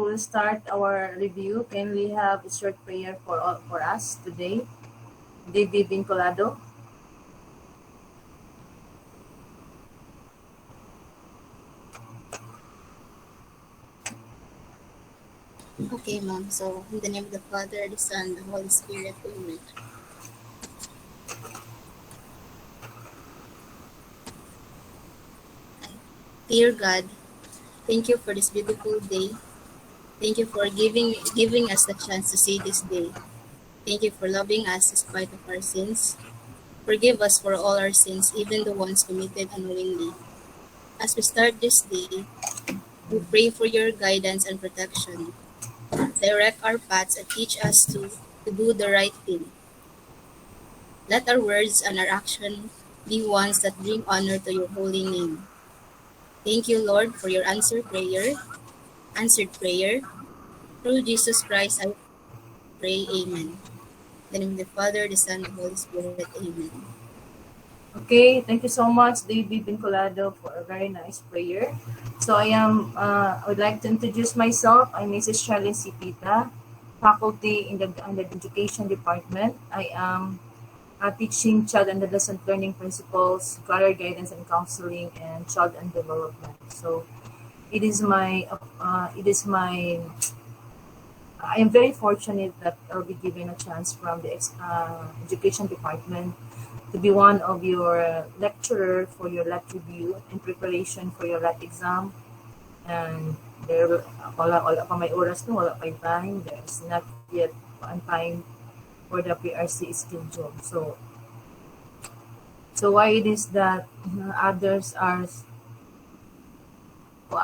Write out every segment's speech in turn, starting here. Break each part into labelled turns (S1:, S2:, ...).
S1: we'll start our review. Can we have a short prayer for us today? David Vinculado.
S2: Okay, Mom. So, in the name of the Father, the Son, the Holy Spirit, Amen. Dear God, thank you for this beautiful day. Thank you for giving us the chance to see this day. Thank you for loving us despite of our sins. Forgive us for all our sins, even the ones committed unknowingly. As we start this day, we pray for your guidance and protection. Direct our paths and teach us to do the right thing. Let our words and our action be ones that bring honor to your holy name. Thank you, Lord, for your answered prayer. Through Jesus Christ, I pray, Amen. In the name of the Father, the Son, the Holy Spirit, Amen.
S1: Okay, thank you so much, David Vinculado, for a very nice prayer. So I would like to introduce myself. I'm Mrs. Charlene Cipita, faculty in the Education Department. I am teaching child and adolescent learning principles, career guidance and counseling, and child and development. So it is my I am very fortunate that I'll be given a chance from the education department to be one of your lecturer for your lat review in preparation for your lat exam. And wala pa may oras no, wala pa yung time. There's not yet on time for the PRC schedule. So why it is that others are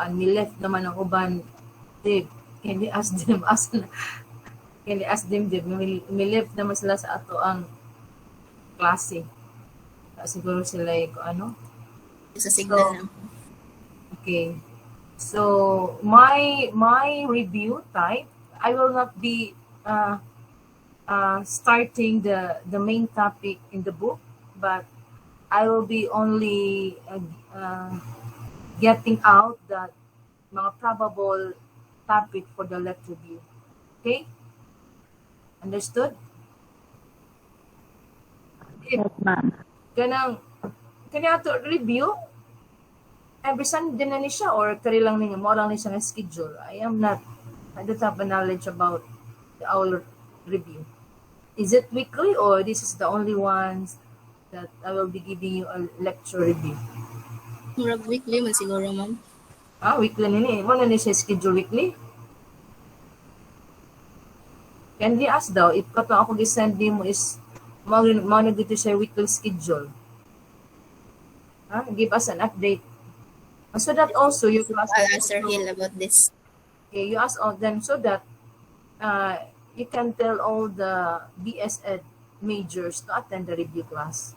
S1: nileft naman ang uban, Dave, can you ask them Dave, nileft naman sila sa ato ang klase. Siguro sila ano.
S2: Sa signal na.
S1: Okay. So my review type, I will not be starting the main topic in the book, but I will be only getting out the mga probable topic for the lecture review. Okay? Understood?
S3: Yes, ma'am.
S1: Kanya to review every Sunday na ni siya or kari lang ninyo mo lang ni siya schedule. I don't have a knowledge about our review. Is it weekly or this is the only ones that I will be giving you a lecture review?
S2: Murag weekly man siguro, Ma'am.
S1: Weekly nini. Mo na ni siya schedule weekly? Can we ask daw if katong ako gisend mo is mo na dito siya weekly schedule. Give us an update. So that also you
S2: I'll answer Hill about this.
S1: Okay, you ask all them so that you can tell all the BSED majors to attend the review class.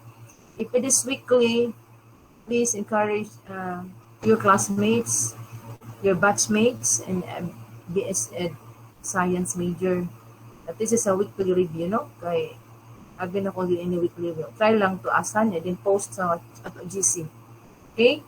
S1: If it is weekly, please encourage your classmates, your batchmates, and BSED science major that this is a weekly review, no? Kay abi na ko din any weekly review. Try lang to asan niya, then post sa GC. Okay?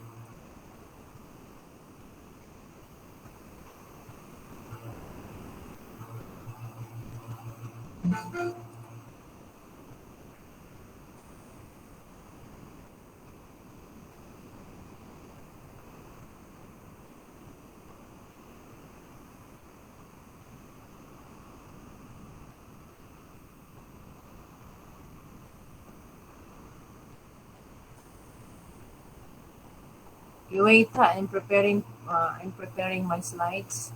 S1: You wait, I'm preparing my slides.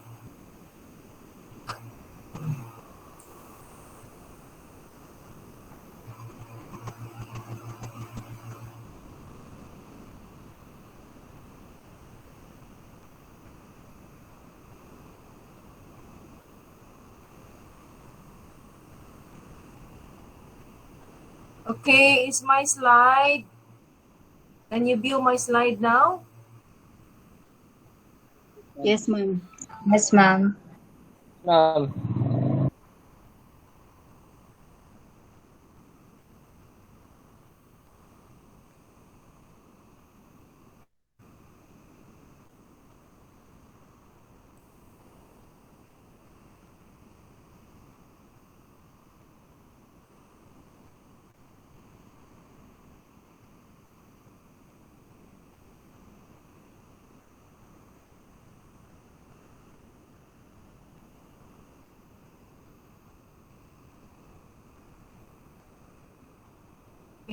S1: Okay, is my slide? Can you view my slide now?
S3: Yes, ma'am.
S4: Yes, ma'am.
S5: Ma'am.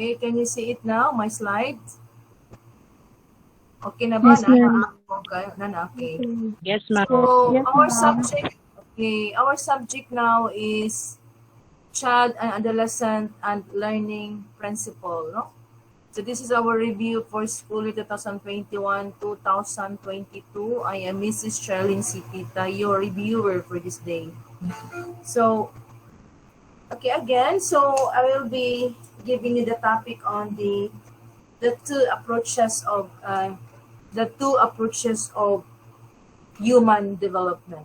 S1: Okay, can you see it now, my slides? Okay na ba?
S3: Yes, ma'am.
S1: Okay.
S4: Yes, ma'am.
S1: So,
S3: Yes,
S1: our
S3: ma'am.
S1: subject, okay, our subject now is child and adolescent and learning principle, no? So this is our review for school year 2021-2022. I am Mrs. Charlene Sitita, your reviewer for this day. So, okay, again, so I will be giving you the topic on the two approaches of human development.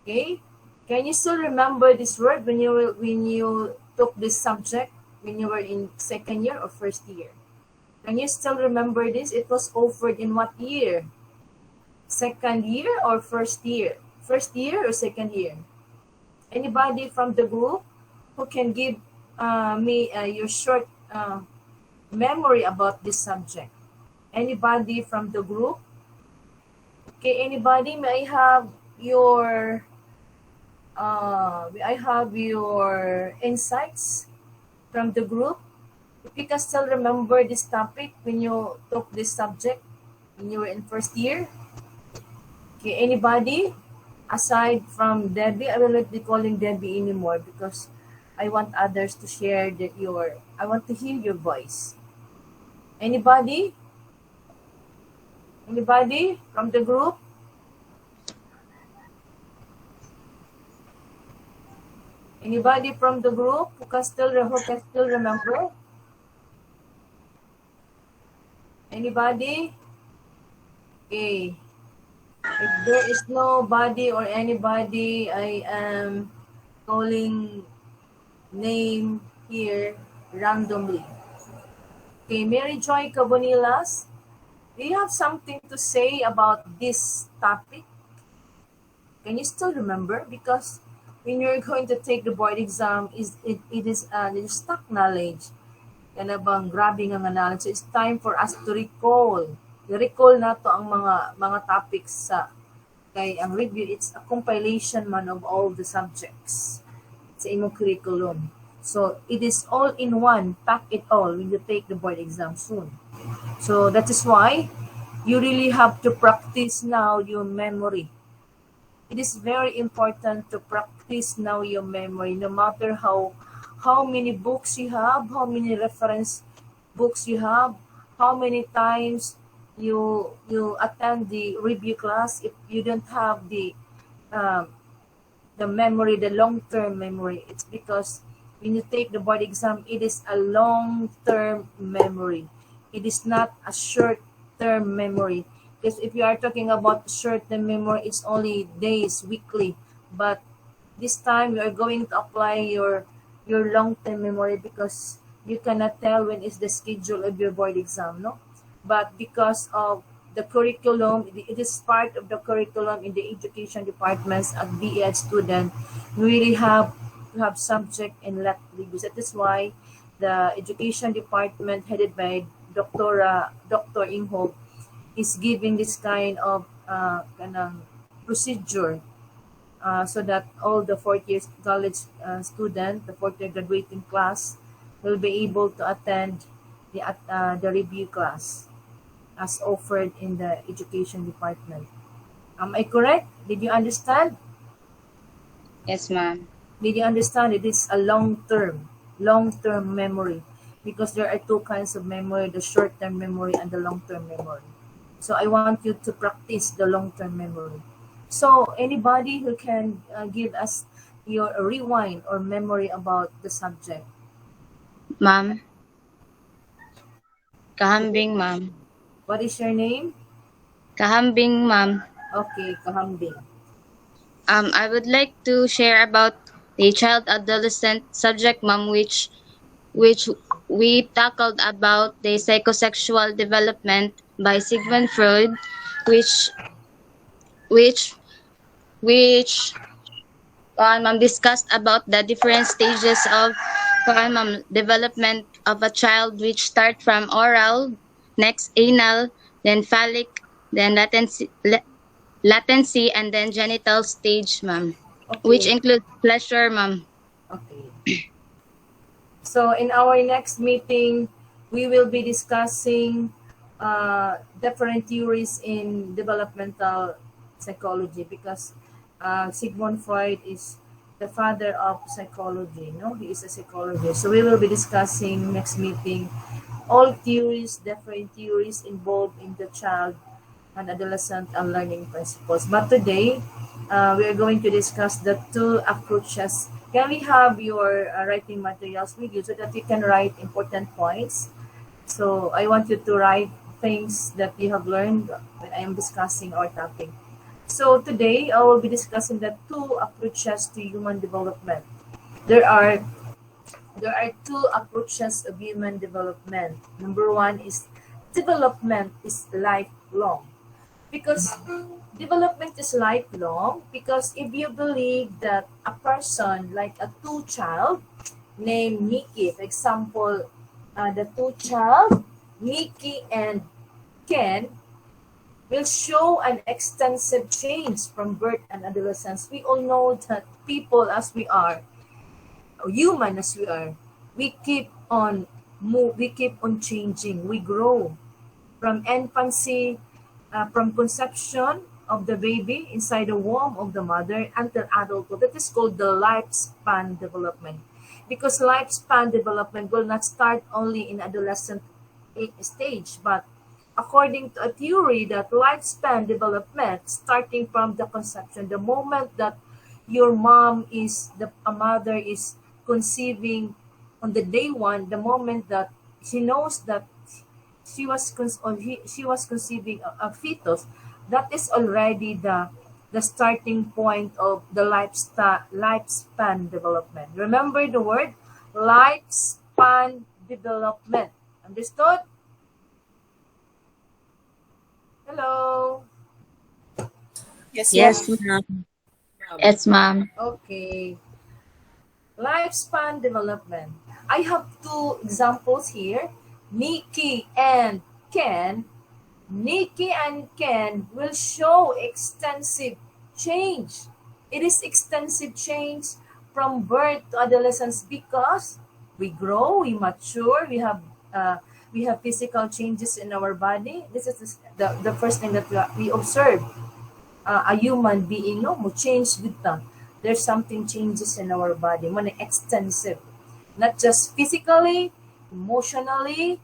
S1: Okay, can you still remember this word when you took this subject when you were in second year or first year? Can you still remember this? It was offered in what year? Second year or first year? First year or second year? Anybody from the group who can give me your short memory about this subject? Anybody from the group? Okay, anybody? May I have your insights from the group? If you can still remember this topic when you took this subject when you were in first year. Okay, anybody? Aside from Debbie, I will not be calling Debbie anymore because I want others to share I want to hear your voice. Anybody? Anybody from the group? Anybody from the group who can still remember? Anybody? Okay. If there is nobody or anybody, I am calling name here randomly. Okay, Mary Joy Cabonilas, do you have something to say about this topic? Can you still remember? Because when you're going to take the board exam, it is stock knowledge. Yan na bang grabe nga knowledge. So it's time for us to recall. I-recall na to ang mga topics sa kay ang review. It's a compilation man of all the subjects sa imong curriculum. So it is all in one, pack it all when you take the board exam soon. So that is why you really have to practice now your memory. It is very important to practice now your memory, no matter how many books you have, how many reference books you have, how many times you attend the review class. If you don't have the memory, the long-term memory, it's because when you take the board exam, it is a long-term memory. It is not a short-term memory. Because if you are talking about short-term memory, it's only days, weekly. But this time, you are going to apply your long-term memory because you cannot tell when is the schedule of your board exam, no? But because of the curriculum, it is part of the curriculum in the education departments at BED student, we really have to have subject and let reviews. That is why the education department headed by Dr. Inghob is giving this kind of procedure so that all the fourth year college student, the fourth year graduating class, will be able to attend the review class as offered in the education department. Am I correct? Did you understand?
S3: Yes, ma'am.
S1: Did you understand? It is a long-term memory because there are two kinds of memory, the short-term memory and the long-term memory. So I want you to practice the long-term memory. So anybody who can give us your rewind or memory about the subject?
S3: Ma'am. Kahambing, ma'am.
S1: What is your name?
S3: Kahambing, ma'am.
S1: Okay, Kahambing.
S3: I would like to share about the child adolescent subject, ma'am, which we tackled about the psychosexual development by Sigmund Freud, which ma'am discussed about the different stages of development of a child, which start from oral, next anal, then phallic, then latency, and then genital stage, ma'am,
S1: Okay.
S3: which includes pleasure, ma'am.
S1: Okay. So in our next meeting, we will be discussing different theories in developmental psychology, because Sigmund Freud is the father of psychology. No, he is a psychologist. So we will be discussing next meeting all theories, different theories involved in the child and adolescent and learning principles. But today, we are going to discuss the two approaches. Can we have your writing materials with you so that you can write important points? So I want you to write things that you have learned when I am discussing our topic. So today, I will be discussing the two approaches to human development. There are two approaches of human development. Number one is development is lifelong. Because development is lifelong, because if you believe that a person, like a two child named Nikki, for example, the two child, Nikki and Ken, will show an extensive change from birth and adolescence. We all know that people as we are, human as we are, we keep on changing. We grow from infancy, from conception of the baby inside the womb of the mother until adulthood. That is called the lifespan development. Because lifespan development will not start only in adolescent stage, but according to a theory that lifespan development starting from the conception, the moment that your a mother is conceiving on the day one, the moment that she knows that she was conceiving a fetus, that is already the starting point of the lifespan development. Remember the word lifespan development. Understood? Hello.
S2: Yes,
S3: Yes,
S2: ma'am.
S3: ma'am. Yes, ma'am.
S1: Okay. Lifespan development. I have two examples here. Nikki and Ken. Nikki and Ken will show extensive change. It is extensive change from birth to adolescence because we grow, we mature, we have physical changes in our body. This is the first thing that we observe. A human being, no, mo change with them. There's something changes in our body, man extensive. Not just physically, emotionally,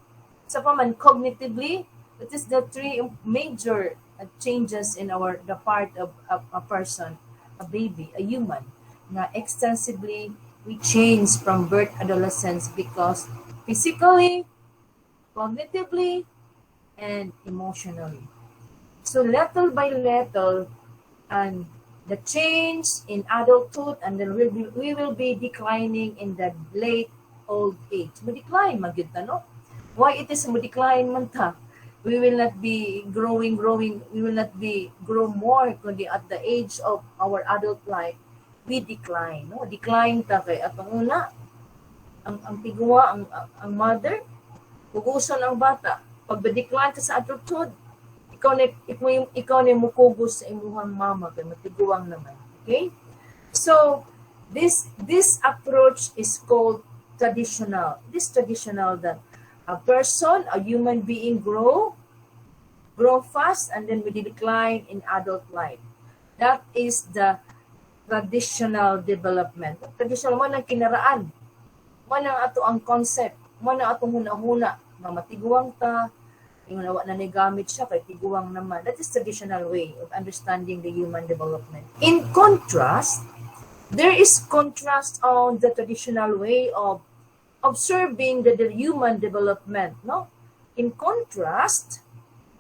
S1: sa pa man cognitively. It is the three major changes in the part of a person, a baby, a human. Na extensively, we change from birth adolescence because physically, cognitively, and emotionally. So little by little, and the change in adulthood, and then we will be declining in the late old age. Mo-decline man gyud ta, no? Why it is mo-decline man ta? We will not be growing. We will not be grow more kundi at the age of our adult life, we decline, no? Decline ta kay atong una ang tigwa ang mother, kuguson ang bata. Pag decline ka sa adulthood, ikaw na mukugos sa imuhang mama kay matiguang naman. Okay? So, this approach is called traditional. This traditional that a person, a human being grow fast and then we decline in adult life. That is the traditional development. Traditional man ang kinaraan. Man ang ato ang concept. Man ang atong huna-huna. Matiguang ta, yung nawa na nagamit siya kay tiguang naman. That is traditional way of understanding the human development. In contrast, there is contrast on the traditional way of observing the human development. No? In contrast,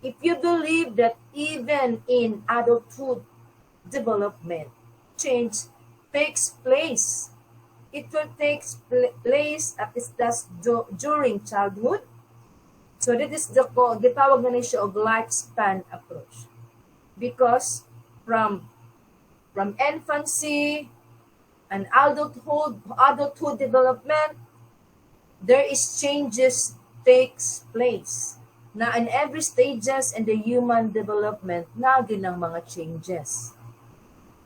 S1: if you believe that even in adulthood development, change takes place, it will take place at least during childhood. So that is gitawag na siya og lifespan approach. Because from infancy and adulthood development, there is changes takes place. Na in every stages in the human development, na ng mga changes.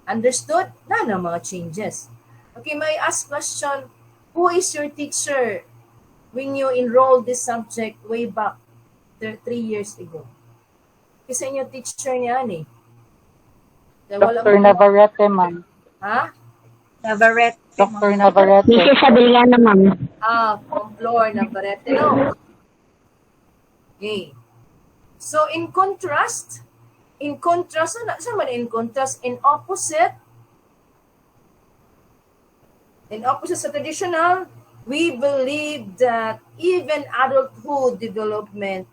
S1: Understood? Na ng mga changes. Okay, may ask question. Who is your teacher when you enrolled this subject way back 3 years ago? Kasi yung teacher niya eh.
S4: Dr. Navarrete, ma'am.
S1: Ha?
S5: Navarrete.
S4: Dr. Navarrete.
S6: Mrs. Adeliana, ma'am.
S1: From Flor Navarrete. No. Okay. So, in contrast, in opposite sa traditional, we believe that even adulthood development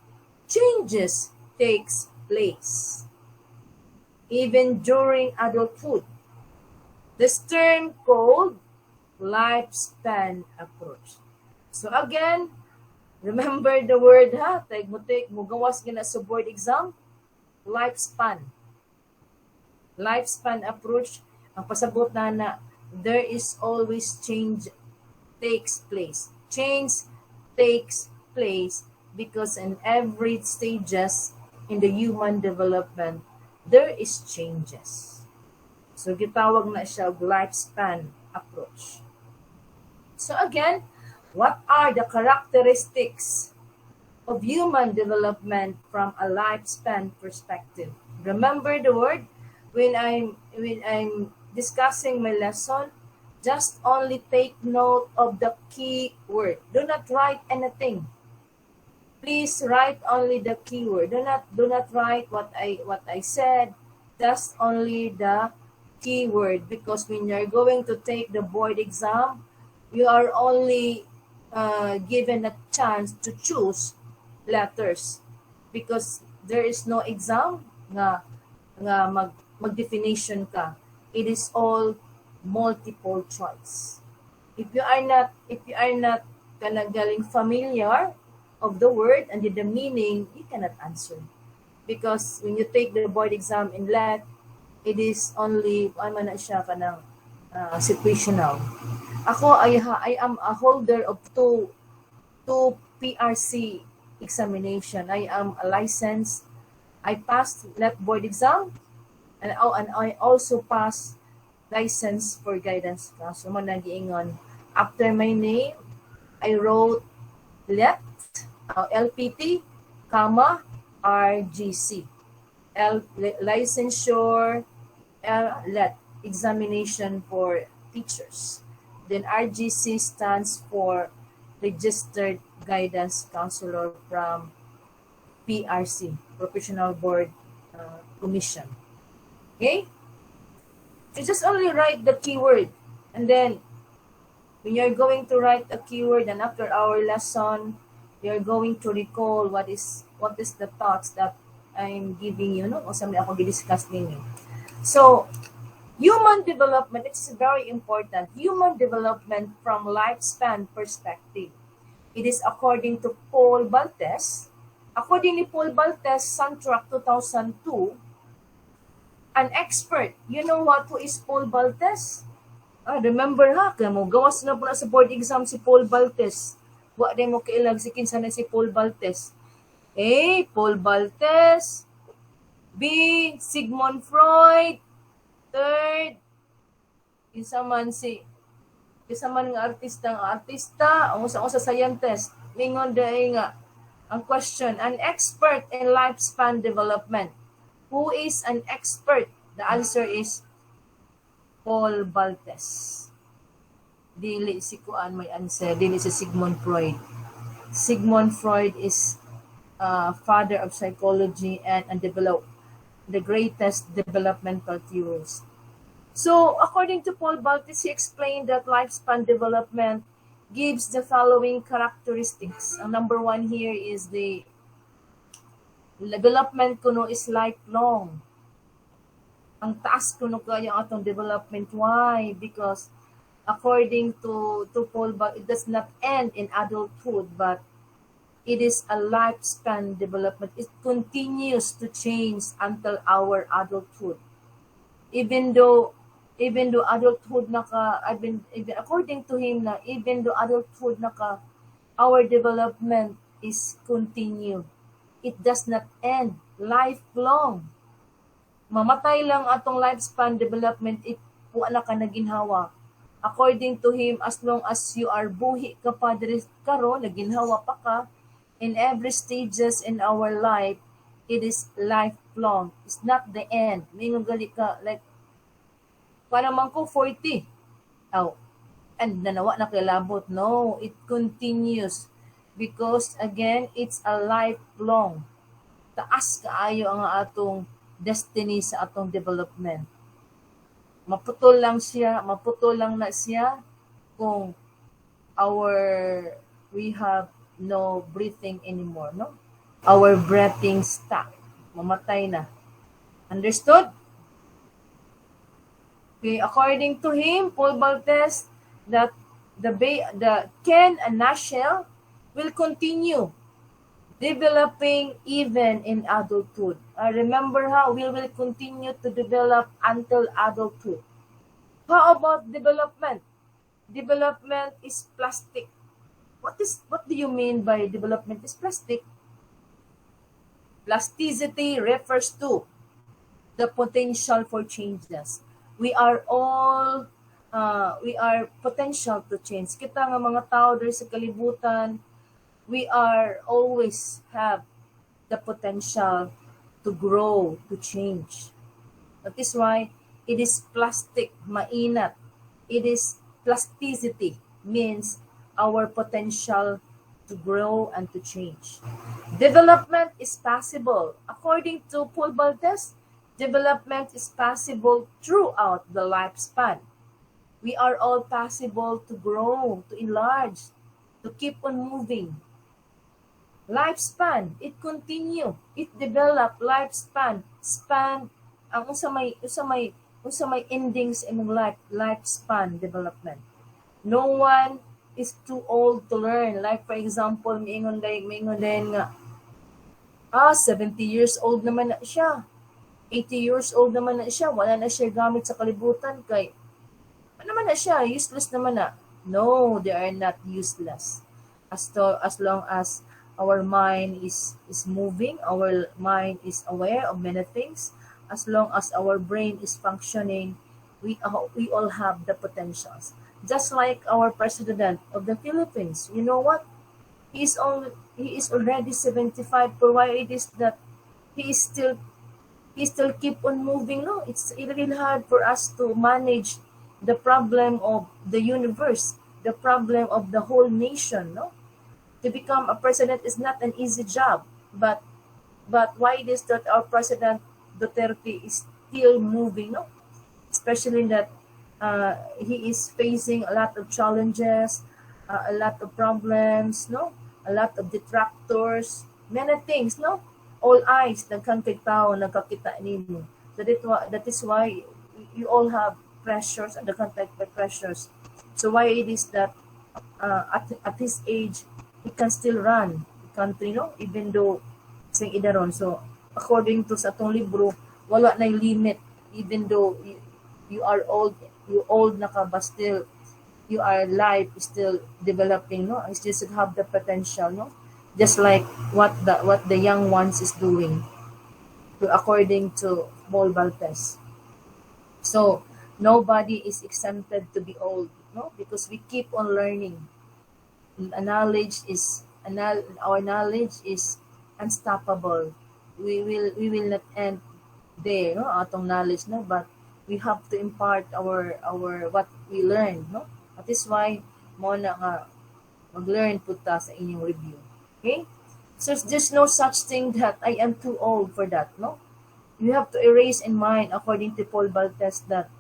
S1: changes takes place. Even during adulthood. This term called lifespan approach. So again, remember the word ha, mugawas gina sa board exam, lifespan. Lifespan approach, ang pasabot na there is always change takes place. Change takes place because in every stages in the human development, there is changes. So gitawag na siya lifespan approach. So again, what are the characteristics of human development from a lifespan perspective? Remember the word when I'm discussing my lesson, just only take note of the key word. Do not write anything. Please write only the keyword. Do not write what I said. Just only the keyword, because when you're going to take the board exam, you are only given a chance to choose letters, because there is no exam nga mag-definition ka. It is all multiple choice. If you are not galing familiar of the word and the meaning, you cannot answer. Because when you take the board exam in Lat, it is only, situational. Ako, I am a holder of two PRC examination. I am a licensed. I passed Lat board exam, and I also passed license for guidance class. So, nagiingon. After my name, I wrote Lat, LPT, RGC. Licensure, LET, examination for teachers. Then RGC stands for Registered Guidance Counselor from PRC, Professional Board Commission. Okay? You just only write the keyword, and then when you're going to write a keyword, and after our lesson, you're going to recall what is the thoughts that I'm giving you, no? O sa mga ako i-discuss ninyo. So, human development, it's very important. Human development from lifespan perspective. It is according to Paul Baltes. According to Paul Baltes, Santrac 2002, an expert. You know what? Who is Paul Baltes? Remember ha, kaya mo gawas na po na sa board exam si Paul Baltes. Wa din mo kailag si kinsa na si Paul Baltes. A. Paul Baltes. B. Sigmund Freud. Third, isa man nga artista, ang usa sa scientist. Mingon dai nga ang question, an expert in lifespan development. Who is an expert? The answer is Paul Baltes. Dili si kuan may answer, dili si Sigmund Freud. Sigmund Freud is father of psychology and developed the greatest developmental theories. So, according to Paul Baltes, he explained that lifespan development gives the following characteristics. Ang number one here is the development kuno is lifelong. Ang taas kuno kaya ang atong development. Why? Because according to Paul Baltes, it does not end in adulthood, but it is a lifespan development. It continues to change until our adulthood. Even though adulthood according to him na even though adulthood our development is continue. It does not end. Lifelong. Mamatay lang atong lifespan development, it puwa na ka naginhawa. According to him, as long as you are buhi ka pa diri karon, naginhawa pa ka, in every stages in our life, it is lifelong. It's not the end. Mingon gali ka, like, para man ko 40. Oh, and nanawa na kay labot. No, it continues. Because, again, it's a lifelong. Taas kaayo ang atong destiny sa atong development. Maputol lang na siya kung we have no breathing anymore, no? Our breathing stop. Mamatay na. Understood? Okay, according to him, Paul Baltes, that the Ken and nutshell will continue developing even in adulthood. Remember how we will continue to develop until adulthood. How about development? Development is plastic. What do you mean by development is plastic? Plasticity refers to the potential for changes. We are potential to change. Kita nga mga tao diri sa kalibutan, we are always have the potential to grow, to change. That is why it is plastic, mainat. It is plasticity, means our potential to grow and to change. Development is possible. According to Paul Baltes, development is possible throughout the lifespan. We are all possible to grow, to enlarge, to keep on moving. Lifespan, it continue, it develop, lifespan, span, ang usa may endings imong lifespan development. No one is too old to learn. Like for example, miingon din nga, 70 years old naman na siya. 80 years old naman na siya. Wala na siya gamit sa kalibutan kay ano naman na siya, useless naman na. No, they are not useless. As long as our mind is moving, our mind is aware of many things, as long as our brain is functioning, we all have the potentials. Just like our president of the Philippines, you know what? He is already 75, but why it is that he still keep on moving? No, it's really hard for us to manage the problem of the universe, the problem of the whole nation, no? To become a president is not an easy job, but why it is that our president Duterte is still moving, no? Especially that he is facing a lot of challenges, a lot of problems, no? A lot of detractors, many things, no? All eyes nagkan kay tao nagkakita nimo. That is why you all have pressures and the contact by pressures. So why it is that at his age he can still run the country, no? Even though sing idaron. So according to sa atong libro, wala na limit. Even though you are old na ka, but still your life is still developing, no? You still should have the potential, no? Just like what the young ones is doing, according to Paul Baltes. So nobody is exempted to be old, no? Because we keep on learning. Our knowledge is unstoppable. We will not end there, no? Atong knowledge, no? But we have to impart our what we learn, no? That is why mo na nga mag-learn po ta sa inyong review. Okay? So there's no such thing that I am too old for that, no? You have to erase in mind, according to Paul Baltes, that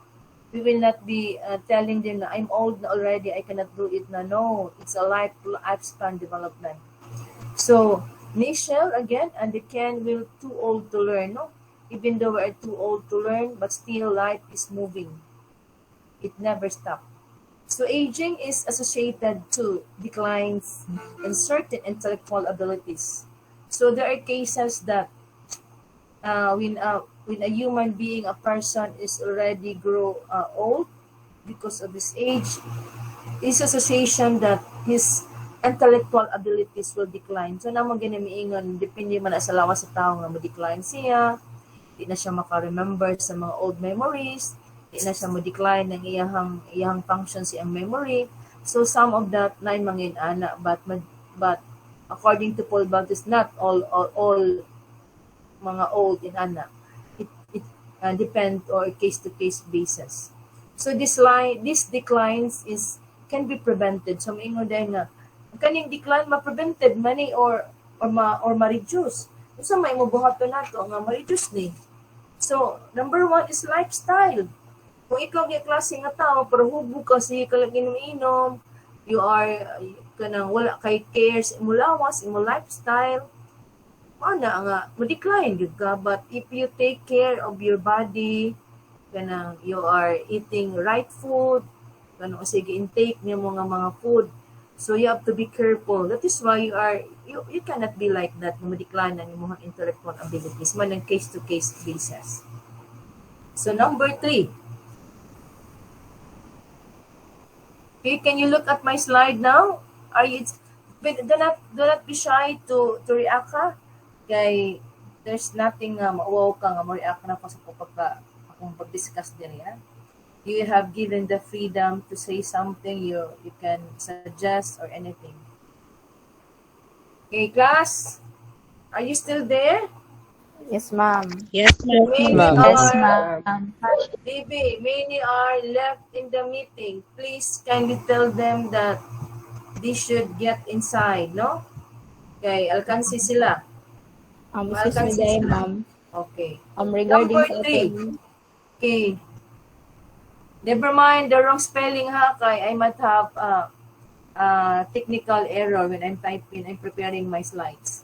S1: we will not be telling them na I'm old na already, I cannot do it na. No, it's a lifespan development. So Michelle again and the Ken will too old to learn, no? Even though we are too old to learn, but still life is moving. It never stops. So aging is associated to declines in certain intellectual abilities. So there are cases that when a human being, a person is already old because of his age, is association that his intellectual abilities will decline. So naman ginamiingon, depende man sa lawas sa tao nga ma-decline siya, di na siya maka-remember sa mga old memories, di na siya mo decline ng iyahang function ang memory. So some of that na mangin ana, but according to Paul Baptist, not all mga old in ana. It depend or case to case basis. So this declines can be prevented. So maingon dahil nga kaning decline ma-prevented mani or ma-reduce. So may mo buhaton nato nga ma-reduce ni. So number 1 is lifestyle. Kung ikaw yung klase nga tao, pero hubog ka, sige ka lang inom-inom, you are, kanang wala kay cares, imo lawas, imo lifestyle, ana nga, ma-decline yun ka. But if you take care of your body, kanang you are eating right food, kanang sige intake niyo mga food, so you have to be careful. That is why you cannot be like that, ma-decline ang imong intellectual abilities, man ang case-to-case basis. So number 3, okay, can you look at my slide now? Do not be shy to react ka. Kay there's nothing mauwaw ka nga mo-react na ko sa akong pag-discuss din yan. You have given the freedom to say something, you can suggest or anything. Okay, class, are you still there?
S5: Yes, ma'am.
S2: Yes,
S1: Many
S2: ma'am.
S5: Yes,
S1: are,
S5: ma'am.
S1: Baby, many are left in the meeting. Please kindly tell them that they should get inside, no? Okay, alkansi sila.
S5: Mrs. Miday, ma'am.
S1: Okay.
S5: Regarding
S1: Number
S5: sa
S1: 3.
S5: ating-
S1: Okay. Never mind the wrong spelling ha, kay I might have technical error when I'm preparing my slides.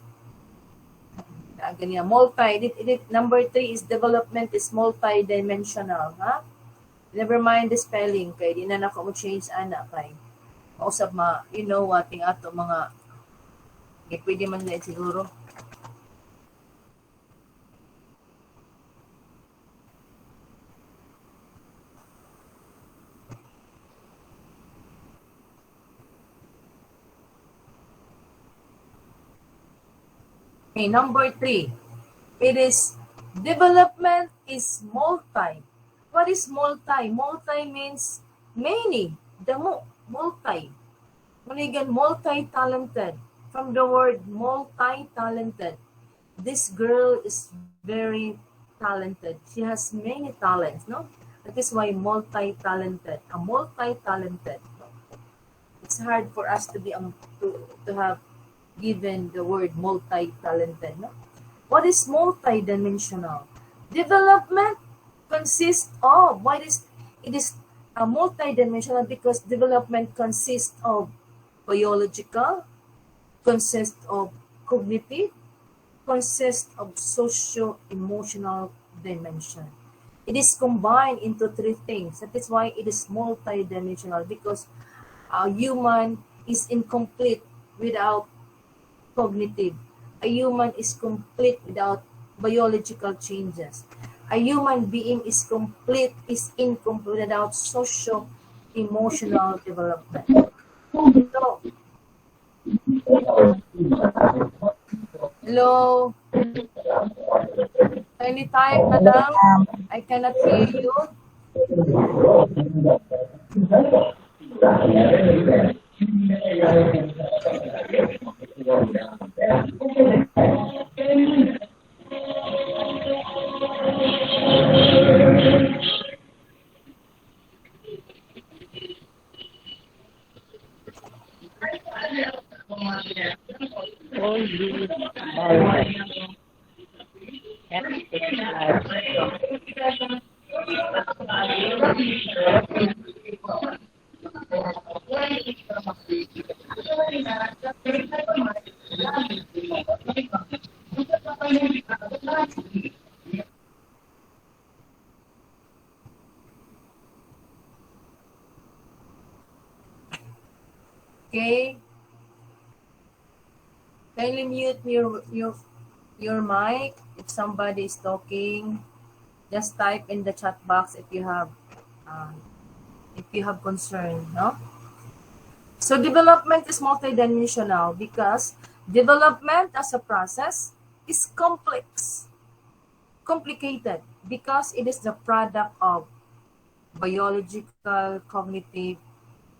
S1: Ganyan, number 3 is development is multi-dimensional, ha? Never mind the spelling, kay di na nako mo change ana kay mausap ating ato mga pwede man na siguro. Okay, number 3. It is development is multi. What is multi? Multi means many. Multi. Manigan, multi-talented. From the word multi-talented. This girl is very talented. She has many talents, no? That is why multi-talented. A multi-talented. It's hard for us to be to have given the word multi-talented. No? What is multi-dimensional? Development consists of, it is a multi-dimensional because development consists of biological, consists of cognitive, consists of socio-emotional dimension. It is combined into 3 things. That is why it is multi-dimensional because a human is incomplete without cognitive. A human is complete without biological changes. A human being is incomplete without socio-emotional development. So, hello? Anytime, madam? I cannot hear you. Okay. Kindly mute your mic if somebody is talking. Just type in the chat box if you have concern, no? So development is multidimensional because development as a process is complicated because it is the product of biological, cognitive,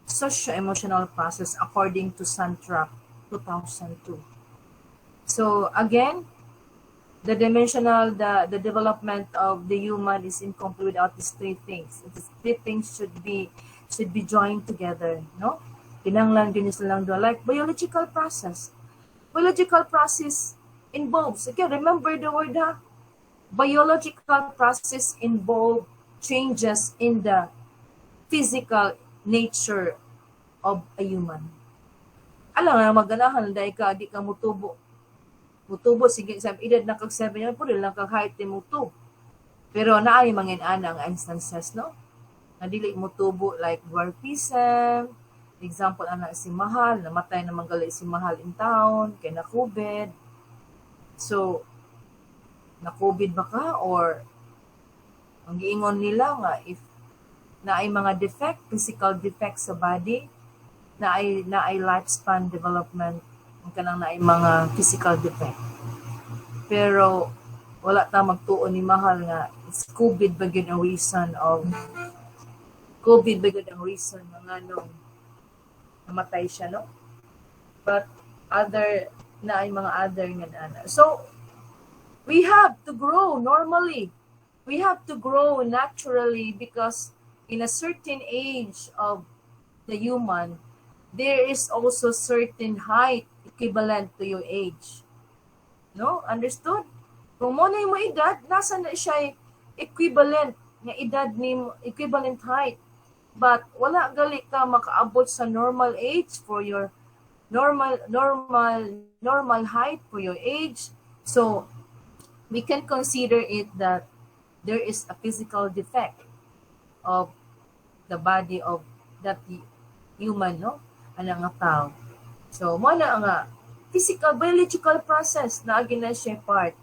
S1: socio-emotional process according to Santrap 2002. So again, the development of the human is incomplete without these three things. These three things should be joined together, no? Kinanglan din silang do like biological process. Biological process involves, again, remember the word ha? Biological process involve changes in the physical nature of a human. Alam nga maganahan dahil ka di ka mutubo. Mutubo sige sa edad na kag 7 years pud lang kag height mo to. Pero naay mga ana ang instances, no? Na dili mutubo like dwarfism. Example ana si Mahal, namatay na manggali si Mahal in town kay na COVID. So na COVID ba ka or ang giingon nila nga if naay mga defect, physical defects sa body, naay lifespan development, ang kanang naay mga physical defect. Pero wala ta magtuon ni Mahal nga it's COVID ba gyud ang reason of COVID ba gyud ang reason nga nung namatay siya, no? But other naay mga other nga ana. So we have to grow normally. We have to grow naturally because in a certain age of the human, there is also certain height equivalent to your age. No? Understood? Kung mo na yung edad, nasa na siya equivalent nga edad ni equivalent height. But wala gali ka makaabot sa normal age for your normal height for your age. So we can consider it that there is a physical defect of the body of that human, no? Ana nga tao. So, mo na nga physical, biological process na agina siya part.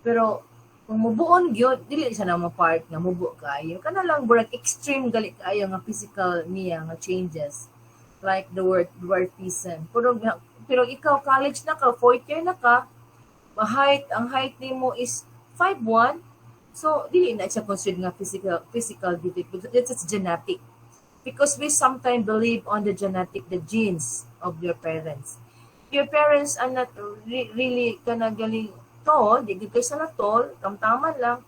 S1: Pero, kung mubuon gyud dili siya na mo part nga mubo kaayo. Kana lang break extreme gali kaayo nga physical niya nga changes. Like the word dwarfism. Pero ikaw, college na ka, 4th year na ka, ang height nimo is 5'1", so dili na siya considered nga physical defect. It's genetic. Because we sometimes believe on the genetic, the genes of your parents. Your parents are not really galing tall, di kayo sana tall, tamtaman lang.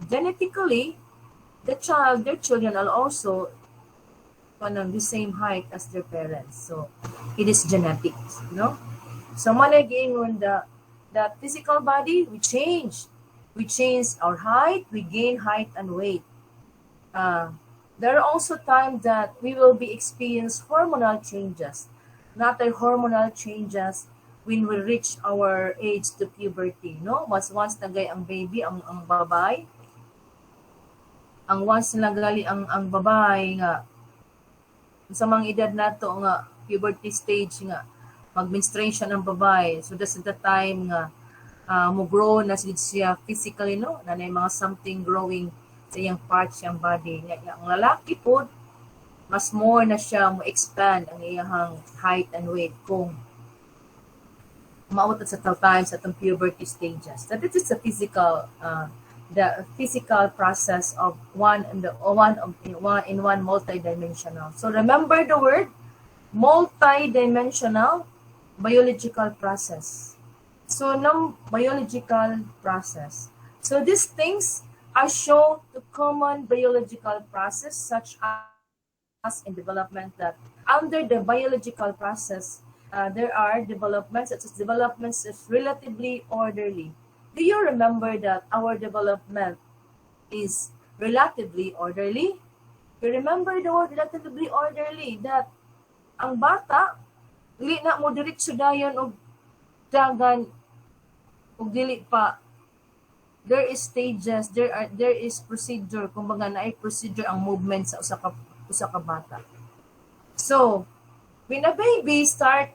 S1: Genetically, their children are also on the same height as their parents. So it is genetics, no? So on the physical body, we change. We change our height, we gain height and weight. There are also times that we will be experience hormonal changes. Not the hormonal changes when we reach our age to puberty, no? Once nagay ang baby, ang babay, once nagali ang babay nga sa mga edad nato nga puberty stage nga mag-menstruation ang babae. So that's the time nga mo grow na siya physically, no? Na may mga something growing sa iyang parts, siyang body. Ang lalaki po, mas more na siya mo expand ang iyang height and weight kung maabot sa times at ang puberty stages. That it is a the physical process of one multidimensional. So remember the word multidimensional biological process. So biological process. So these things are shown to common biological process such as in development that under the biological process there are developments such as developments is relatively orderly. Do you remember that our development is relatively orderly? You remember the word relatively orderly that ang bata dili na mo diretso dayon og dagan og dili pa. There is stages, there is procedure, kumbaga naay procedure ang movement sa usa ka bata. So, when a baby start,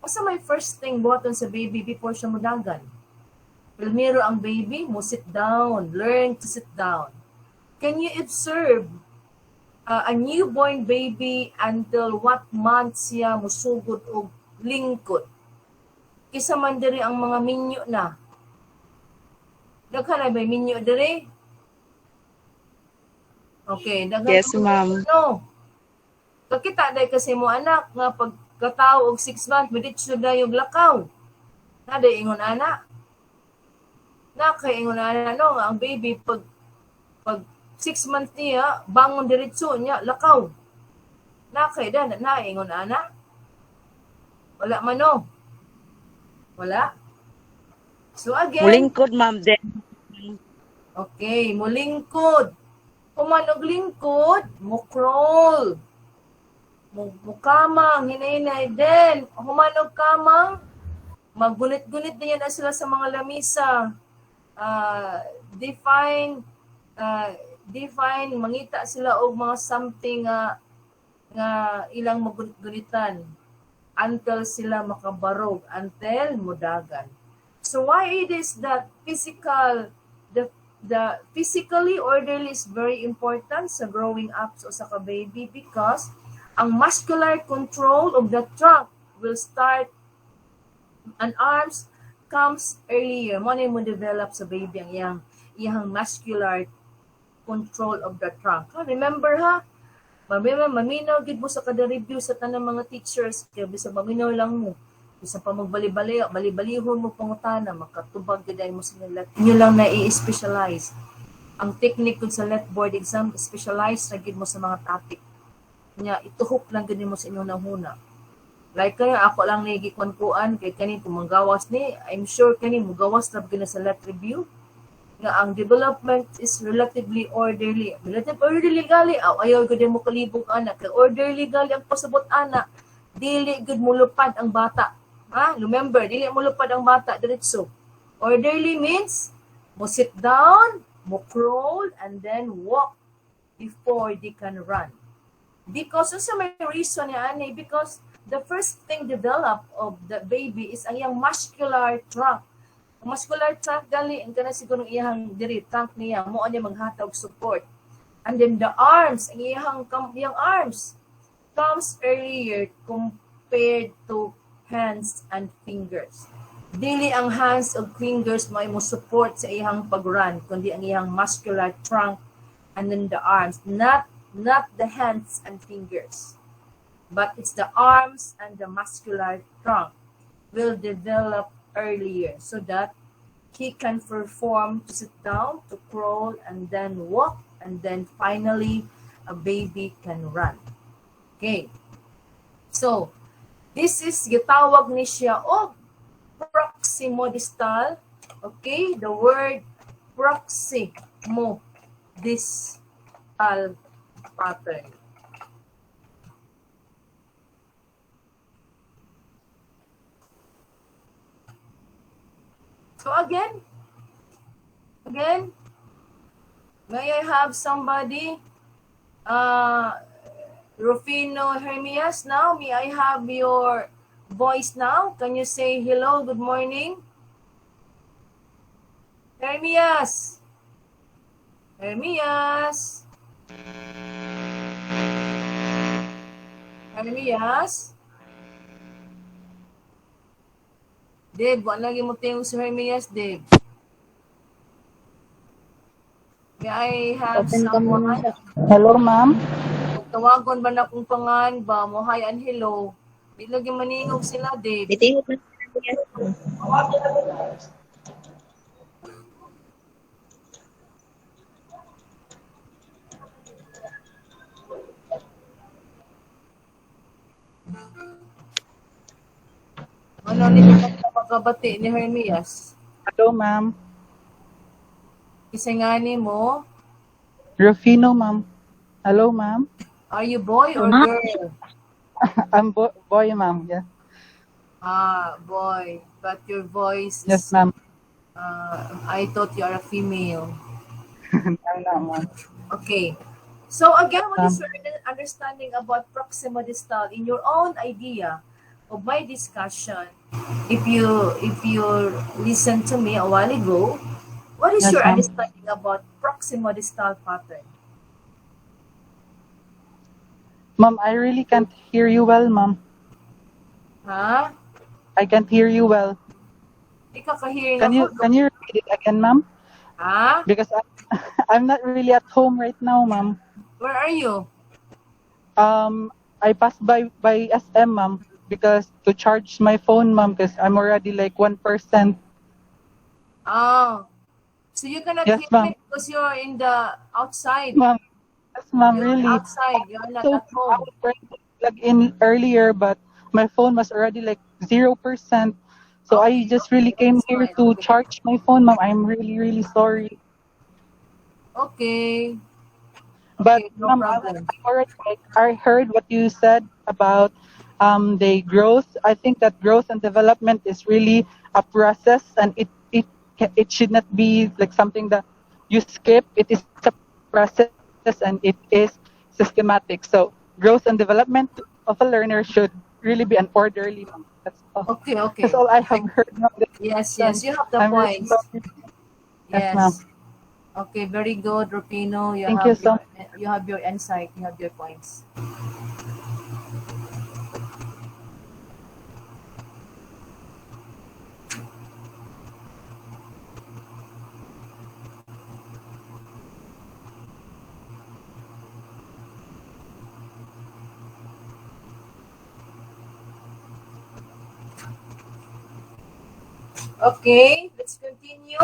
S1: asa may first thing buhaton sa baby before siya mudagan? Primero ang baby mo sit down, learn to sit down. Can you observe a newborn baby until what month siya musugod og lingkod? Kisa man diri ang mga minyo na. Daghan na ba minyo diri? Okay, daghan
S6: Yes, ma'am.
S1: no. Kakita day kasi mo anak nga pagkatao og 6 months miditso na yung lakaw. Na day ingon ana. Na kay ingon ana no nga ang baby pag 6 months niya bangon diretso niya lakaw. Na kay na ingon ana. Wala man no. Wala. So again,
S6: Mulingkod, ma'am. Then,
S1: okay, mulingkod. Kumanog lingkod, mo crawl. Mukamang, hinay-hinay din. Humanog kamang, maggunit-gunit din yan na sila sa mga lamisa. Define, mangita sila og mga something nga ilang magunit-gunitan until sila makabarog, until mudagan. So why it is that the physically orderly is very important sa growing up o sa ka-baby because ang muscular control of the trunk will start and arms comes earlier. Mo na mo develop sa baby ang iyang muscular control of the trunk. Remember ha? Maminaw gid mo sa kada review sa tanang mga teachers kaya bisa maminaw lang mo. Bisa pa balibaliho mo pangutana, makatubag gaday mo sa nila. Inyo lang na i-specialize. Ang technique kun sa let board exam, specialize na gid mo sa mga topic. Nya ituhok lang gid mo sa inyo na huna. Like kayo, ako lang nagikuan kay kani tumanggawas ni, I'm sure kani mugawas na gid sa let review. Nga ang development is relatively orderly. Relatively orderly gali, ayaw gid mo kalibog anak. Kay orderly gali ang pasabot anak. Dili gud mo lupad ang bata. Remember, dili mo lupad ang bata diretso. Orderly means mo sit down, mo crawl, and then walk before they can run. Because sa may reason niya ani, because the first thing develop of the baby is ang iyang muscular trunk. Ang muscular trunk gali ang kana siguro iyang diri trunk niya mo anya maghatag support. And then the arms, ang iyang arms comes earlier compared to hands and fingers. Dili ang hands o fingers mo support sa iyang pag-run, kundi ang iyang muscular trunk and then the arms. Not the hands and fingers, but it's the arms and the muscular trunk will develop earlier so that he can perform to sit down, to crawl, and then walk, and then finally a baby can run. Okay. So, this is gitawag ni siya o proximodistal. Okay, the word proximodistal pattern. So again, may I have somebody? Rufino Hermias, now may I have your voice now? Can you say hello, good morning? Hermias. Dave, wala lagi mo tingog si Hermias, Dave. May I have someone?
S4: Hello, ma'am.
S1: Tawagon ba na kung pangan ba mo hi and hello. Di lagi maningog sila, Dave.
S2: Bitingog na.
S1: Ano ni pagkabati ni Hermias?
S4: Hello, ma'am.
S1: Isa nga ni mo,
S4: Rufino, ma'am. Hello, ma'am.
S1: are you boy or girl?
S4: I'm boy, ma'am. Yeah.
S1: Boy. But your voice
S4: Yes,
S1: is,
S4: ma'am.
S1: I thought you are a female.
S4: I'm not, ma'am.
S1: Okay. So again, what is your understanding about proximodistal in your own idea of my discussion? If you listen to me a while ago, what is
S4: Yes,
S1: your
S4: ma'am.
S1: understanding about proximodistal pattern?
S4: Ma'am, I really can't hear you well, ma'am.
S1: Ha?
S4: I can't hear you well.
S1: Ikaw kahirin
S4: Can you repeat it again, ma'am?
S1: Ha?
S4: Because I'm not really at home right now, ma'am.
S1: Where are you?
S4: I passed by SM, ma'am, because to charge my phone, ma'am, because I'm already like 1%.
S1: Oh, so you cannot
S4: Yes,
S1: hear
S4: ma'am.
S1: me because you're in the outside.
S4: Ma'am. Yes, ma'am,
S1: You're
S4: really.
S1: outside. You're not
S4: So
S1: at
S4: I
S1: home.
S4: was trying to plug in earlier, but my phone was already like 0%. So I
S1: Okay,
S4: just
S1: okay,
S4: really came
S1: that's
S4: here
S1: fine.
S4: to
S1: Okay,
S4: charge my phone, ma'am. I'm really, really sorry.
S1: okay,
S4: But
S1: okay, no
S4: ma'am,
S1: problem.
S4: I heard what you said about the growth. I think that growth and development is really a process, and it should not be like something that you skip. It is a process, and it is systematic. So growth and development of a learner should really be an orderly, ma'am. That's all.
S1: Okay,
S4: That's
S1: okay.
S4: all I have
S1: Thank
S4: heard, ma'am. This
S1: Yes,
S4: question.
S1: yes, you have the
S4: I'm really
S1: points.
S4: sorry. Yes, ma'am.
S1: Yes. Okay, very good, Rupino.
S4: Thank you so much.
S1: You have your insight. You have your points. Okay, let's continue.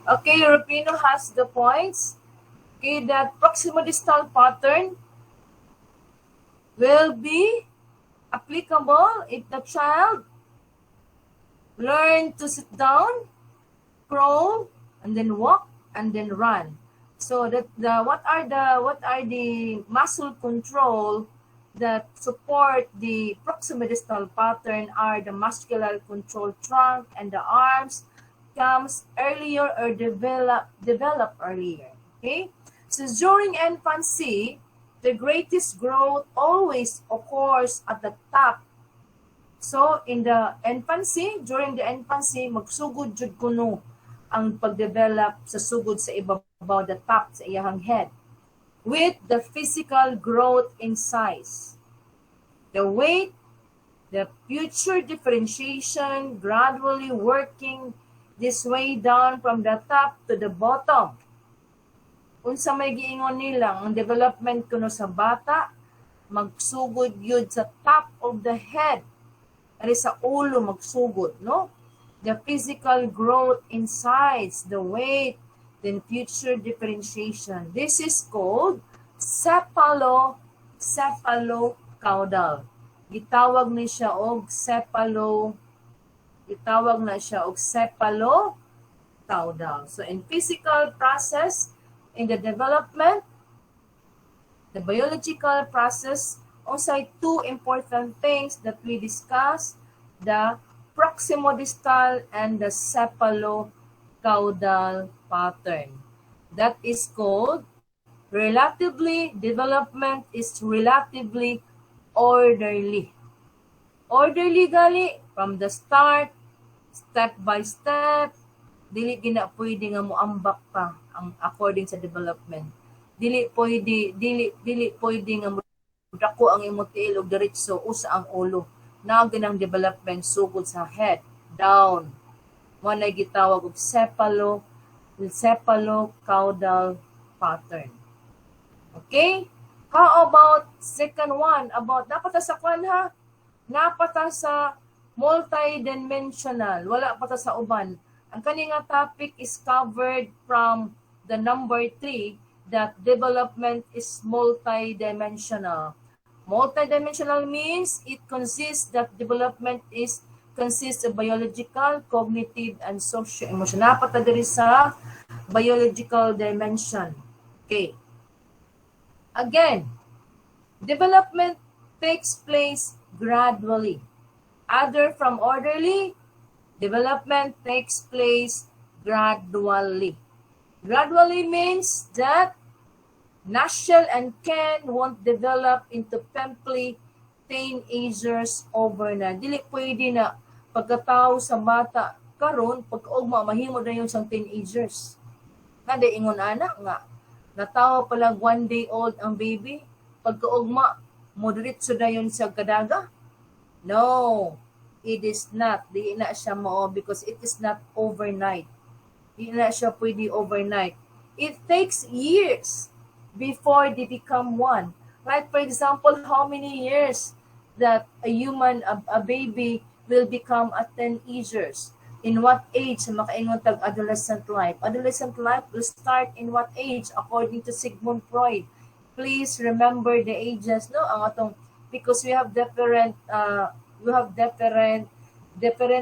S1: Okay, Rupino has the points. Okay, that proximal-distal pattern will be applicable if the child learn to sit down, crawl, and then walk, and then run. So that what are the muscle control that support the proximal-distal pattern are the muscular control trunk and the arms comes earlier or develop earlier. Okay, so during infancy, the greatest growth always occurs at the top. So in the infancy, during the infancy, magsugod jud kuno ang pagdevelop sa sugod sa ibabaw, the top sa iyahang head, with the physical growth in size, the weight, the future differentiation gradually working this way down from the top to the bottom. Unsa may giingon nila, ang development kuno sa bata, magsugod yun sa top of the head, ari sa ulo magsugod, no? The physical growth in size, the weight, then future differentiation. This is called cephalocaudal. Gitawag na siya og cephalocaudal. So in physical process, in the development, the biological process, also two important things that we discussed, the proximodistal and the cephalocaudal pattern. That is called development is relatively orderly. Orderly gali from the start, step by step, dili gina pwede nga moambak pa ang according sa development. Dili pwede nga dako ang imong tiil og diretso usa ang ulo. Now ginang development sugod sa head down. Mo na gitawag og cephalocaudal pattern. Okay? How about second one? About napata sa kwan ha? Napata sa multidimensional. Wala pa ta sa uban. Ang kaninga topic is covered from the number 3 that development is multidimensional. Multidimensional means it consists that development consists of biological, cognitive, and socio-emotional. Napata diri sa biological dimension. Okay. Again, development takes place gradually. Other from orderly, development takes place gradually. Gradually means that Nashel and Ken won't develop into pimply teenagers overnight. Dili pwede na pagkatao sa bata karon pagkaugma mahimo na yung sang teenagers. Kada ingon anak nga natawa pa lang 1 day old ang baby, pagkaugma moderate dayon sa kadaga. No, it is not. Di na siya mao because it is not overnight. Di na siya pwede overnight. It takes years before they become one. Like, for example, how many years that a baby will become a teenagers? In what age makaingon tag adolescent life? Adolescent life will start in what age according to Sigmund Freud? Please remember the ages, no? Ang atong, because we have different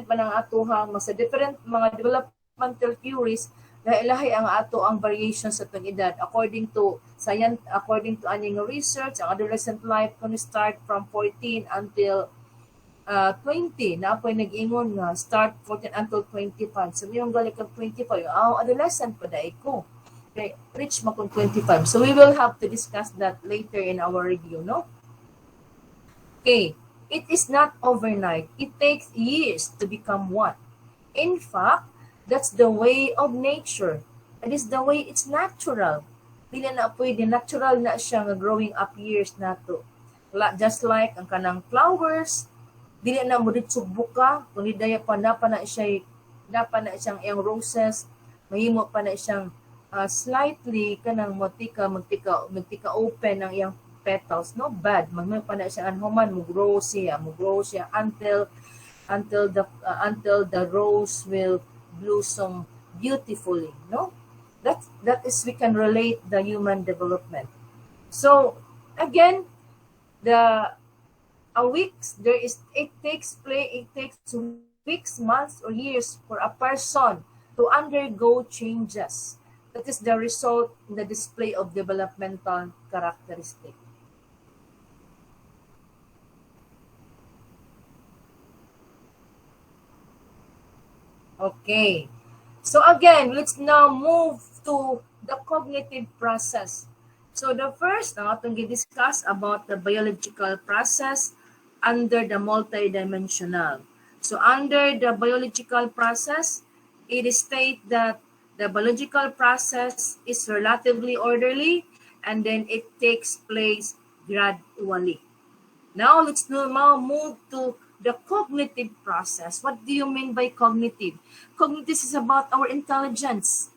S1: man ang atuhang sa different mga developmental theories, lahi-lahi ang ato ang variation sa itong edad. According to science, according to aning research, ang adolescent life can start from 14 until 20. Na ako'y nag-ingon nga, start 14 until 25. So, yung galing kang 25, adolescent pa dahil ko. Okay, reach mo kung 25. So, we will have to discuss that later in our review, no? Okay, it is not overnight. It takes years to become one. In fact, that's the way of nature. That is the way it's natural. Dili na pwede, natural na siya nga growing up years na to. Just like ang kanang flowers, dili na mo dito buka, kung daya pa na siyang yung roses, mahimo pa na siyang slightly kanang magtika open ang iyang petals, no bad, mahimo pa na siyang anhuman mo grow siya until the rose will blossom beautifully, no? That is, we can relate the human development. So again, it takes weeks, months, or years for a person to undergo changes. That is the result in the display of developmental characteristic. Okay. So again, let's now move to the cognitive process. So the first, na atong gi-discuss about the biological process under the multidimensional. So under the biological process, it is stated that the biological process is relatively orderly and then it takes place gradually. Now let's now move to the cognitive process. What do you mean by cognitive? Cognitive is about our intelligence.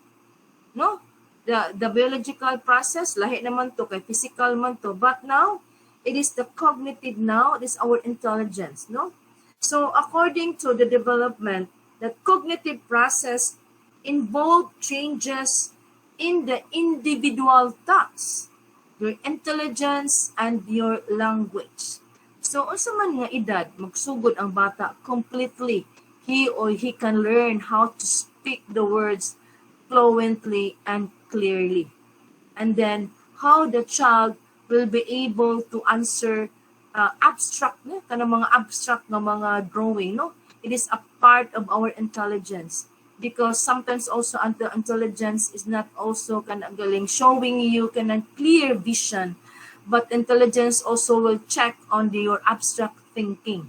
S1: No? The biological process, lahi naman to, kay physical man to. But now, it is the cognitive now, it is our intelligence. No? So according to the development, the cognitive process involve changes in the individual thoughts, your intelligence, and your language. So, unsa man nga edad, magsugod ang bata completely, he or he can learn how to speak the words fluently and clearly. And then, how the child will be able to answer abstract, kanang mga abstract na mga drawing, no? It is a part of our intelligence. Because sometimes also intelligence is not also galing showing you kanang clear vision, but intelligence also will check on your abstract thinking.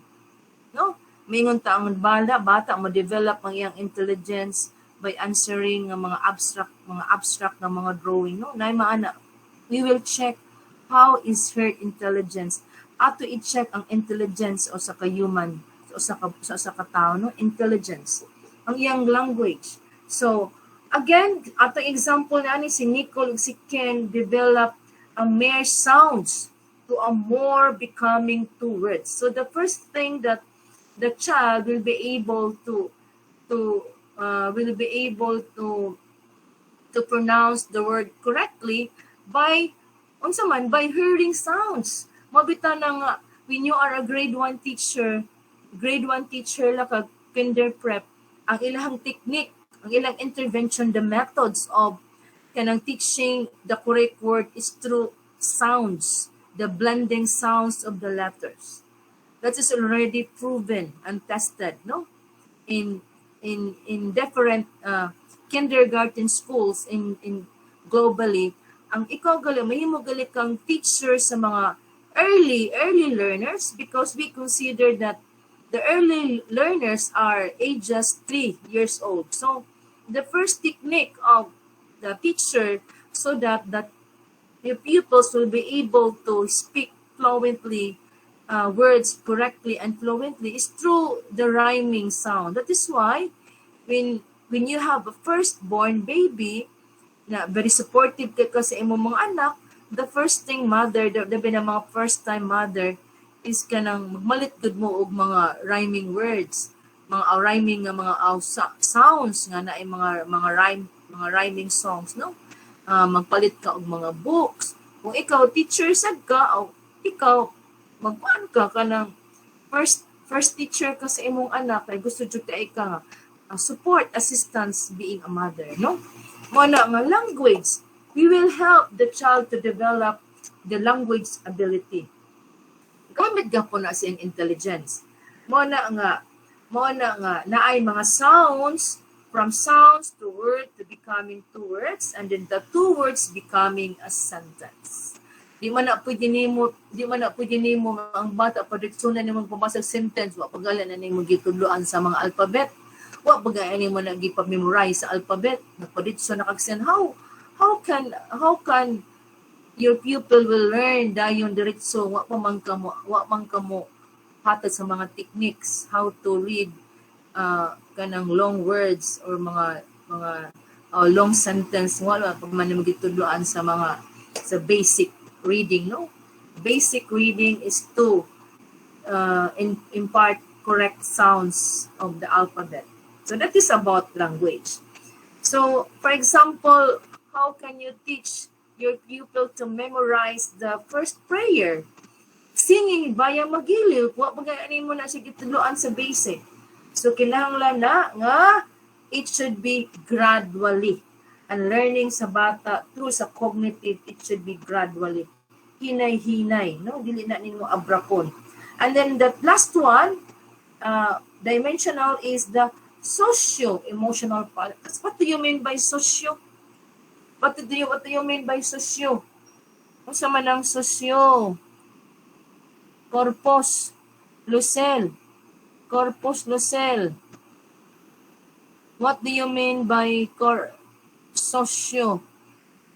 S1: No? Mingon ta ang bata mo develop ang iyang intelligence by answering ng mga abstract na mga drawing, no? Nay maana, we will check how is her intelligence. Ato i-check ang intelligence o sa ka-human, o sa ka-tao, no? Intelligence. Ang iyang language. So, again, ato example na ni si Nicole ug si Ken develop mere sounds to a more becoming two words. So the first thing that the child will be able to pronounce the word correctly by hearing sounds. Mabita na nga, when you are a grade 1 teacher la kag kinder prep, ang ilang technique, ang ilang intervention, the methods of kanang teaching the correct word is through sounds, the blending sounds of the letters. That is already proven and tested, no? In different kindergarten schools in globally. Ang ikaw mahimo gali kang teacher sa mga early learners, because we consider that the early learners are ages 3 years old. So the first technique of the teacher so that the pupils will be able to speak fluently, words correctly and fluently is through the rhyming sound. That is why when you have a firstborn baby, na very supportive ka sa imong mga anak, the first thing mother, the mga first time mother is kanang magmalit gud mo og mga rhyming words, mga rhyming nga mga sounds nga na mga rhyming songs, no? Magpalit ka og mga books. Kung ikaw teacher sad ka o ikaw magpaan ka kanang first teacher ka sa imong anak kay gusto jud ka support assistance being a mother, no? Mo na nga language, we will help the child to develop the language ability. Gamit gapon na siyang intelligence. Mo na nga naay mga sounds, from sounds to word to becoming two words, and then the two words becoming a sentence. Di man na pwede nimo ang bata padiksyonan nimo pumasag sentence, wa pagalan na nimo gitudloan sa mga alphabet. Wa pagalan nimo na gipamemorize sa alphabet, nagpadiksyon na kagsen. How can your pupil will learn dayon diretso wa man kamo hatag sa mga techniques how to read kanang long words or mga long sentence, wala pa man magitudloan sa basic reading, no? Basic reading is to impart correct sounds of the alphabet. So that is about language. So for example, how can you teach your pupil to memorize the first prayer? Singing via magiliw, wa pagani mo na siya gitudloan sa basic. So kinahanglan na nga it should be gradually. And learning sa bata through sa cognitive, it should be gradually. Hinay-hinay, no? Dili na nimo abrakon. And then the last one, dimensional, is the socio-emotional part. What do you mean by socio? What do you mean by socio? Kung sa manang socio? Corpus lucem. What do you mean by socio?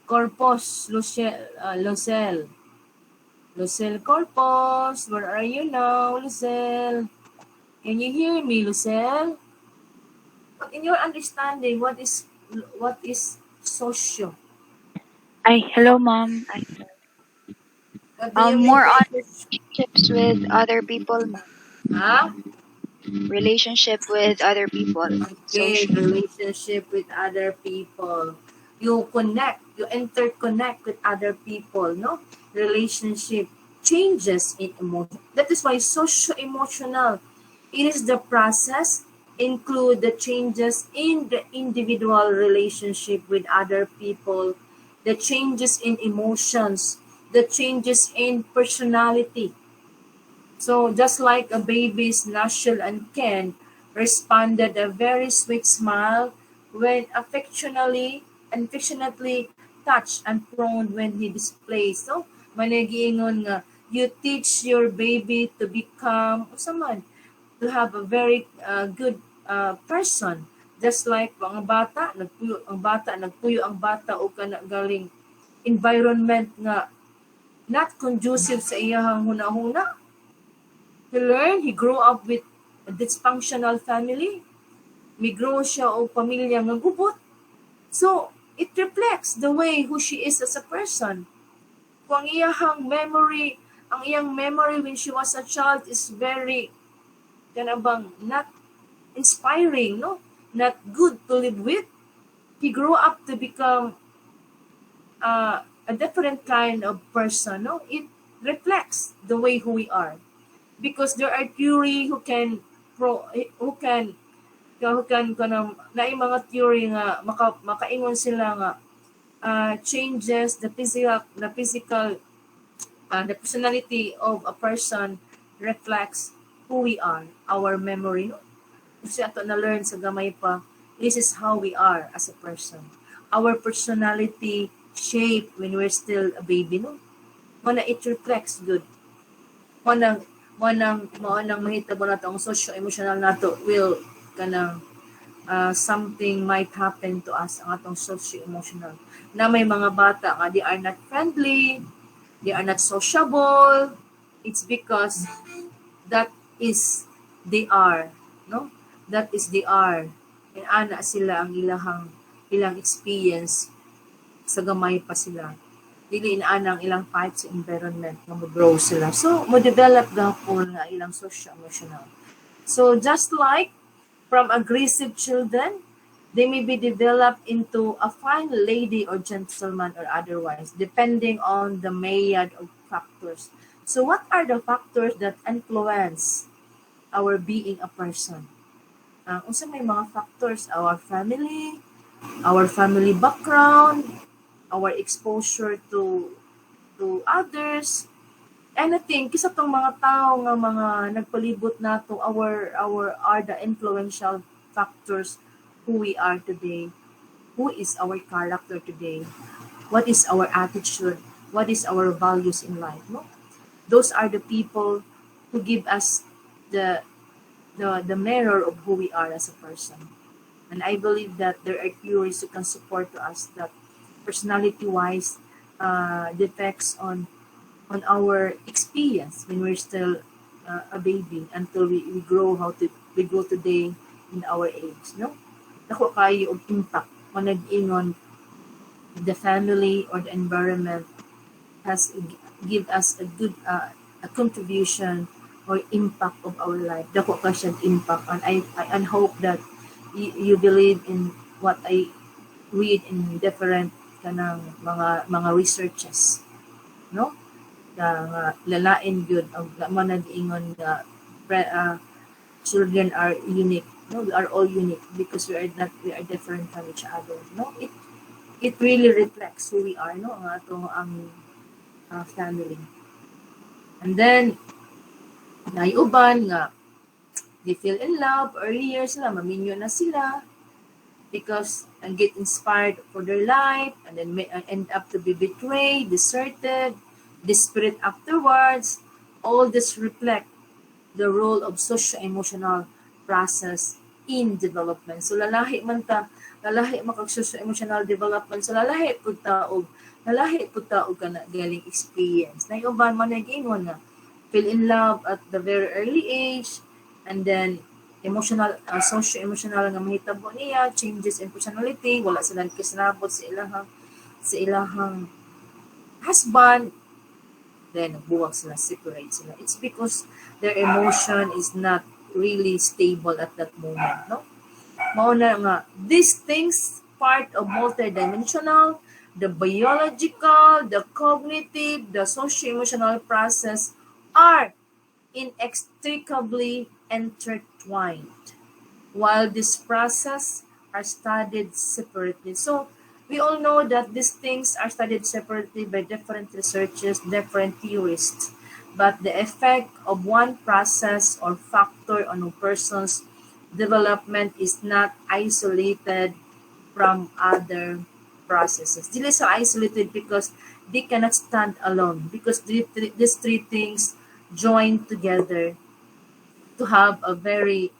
S1: Corpus lucem. Lucel corpus, where are you now, Lucel? Can you hear me, Lucel? But in your understanding, what is socio?
S6: Hello, ma'am.
S1: What do you mean
S6: More
S1: by
S6: on relationships with other people, ma'am.
S1: Huh?
S6: Relationship with other people.
S1: Okay, relationship with other people. You interconnect with other people, no? Relationship changes in emotion. That is why socio-emotional. It is the process include the changes in the individual relationship with other people, the changes in emotions, the changes in personality. So just like a baby's Nashel and Ken responded a very sweet smile when affectionately touched and prone when he displays. So, managiingon nga, you teach your baby to become, to have a very good person. Just like ang bata, nagpuyo ang bata o galing environment nga not conducive sa iyang hunahuna. He grew up with a dysfunctional family. Migrow siya o pamilya nga gubot. So, it reflects the way who she is as a person. Kung ang iyang memory when she was a child is very, not inspiring, no? Not good to live with. He grew up to become a different kind of person, no? It reflects the way who we are. Because there are theory who can naay mga theory nga makaingon sila nga changes the personality of a person reflects who we are, our memory. Kasi ato na learn sa gamay pa, this is how we are as a person. Our personality shape when we're still a baby, no? Mana it reflects good. Manang mahitabo nato ang socio-emotional nato will something might happen to us ang atong socio-emotional. Na may mga bata nga they are not friendly, they are not sociable. It's because that is they are, no? That is they are. And ana sila ang ilang experience sa gamay pa sila. Dili inaanang ilang type sa environment nga mo-grow sila. So, mo-develop gahapon nga ilang socio-emotional. So, just like from aggressive children, they may be developed into a fine lady or gentleman or otherwise, depending on the myriad of factors. So, what are the factors that influence our being a person? Unsa may mga factors? Our family background, our exposure to others, anything kisa tong mga tao nga mga nagpalibot nato are the influential factors who we are today, who is our character today, what is our attitude, what is our values in life, no? Those are the people who give us the the mirror of who we are as a person. And I believe that there are theories who can support to us that personality-wise defects on our experience when we're still a baby until we grow we grow today in our age, no? Dako kayo og impact when nag-ingon the family or the environment has give us a good a contribution or impact of our life. Dako ka siya impact, and I hope that you believe in what I read in different kanang mga researches, no? Nga lalain good ang man nag-ingon nga children are unique, no? We are all unique because we are different from each other, no? It really reflects who we are, no? Ang atong family. And then naiuban nga they feel in love earlier sila, maminyo na sila because and get inspired for their life, and then may end up to be betrayed, deserted, desperate afterwards. All this reflect the role of socio-emotional process in development. So lalahi makag socio-emotional development. So lalahi pud taog ka na galing experience. Na uban man nag-ingon nga feel in love at the very early age, and then socio-emotional nga mahitabo niya, changes in personality, wala silang kisnabot sa ilahang husband, then buwag sila, separate sila. It's because their emotion is not really stable at that moment, no? Mauna nga, these things part of multidimensional, the biological, the cognitive, the socio-emotional process are inextricably intertwined, while this process are studied separately. So we all know that these things are studied separately by different researchers, different theorists, but the effect of one process or factor on a person's development is not isolated from other processes. Dili sa isolated because they cannot stand alone, because these three things join together to have a very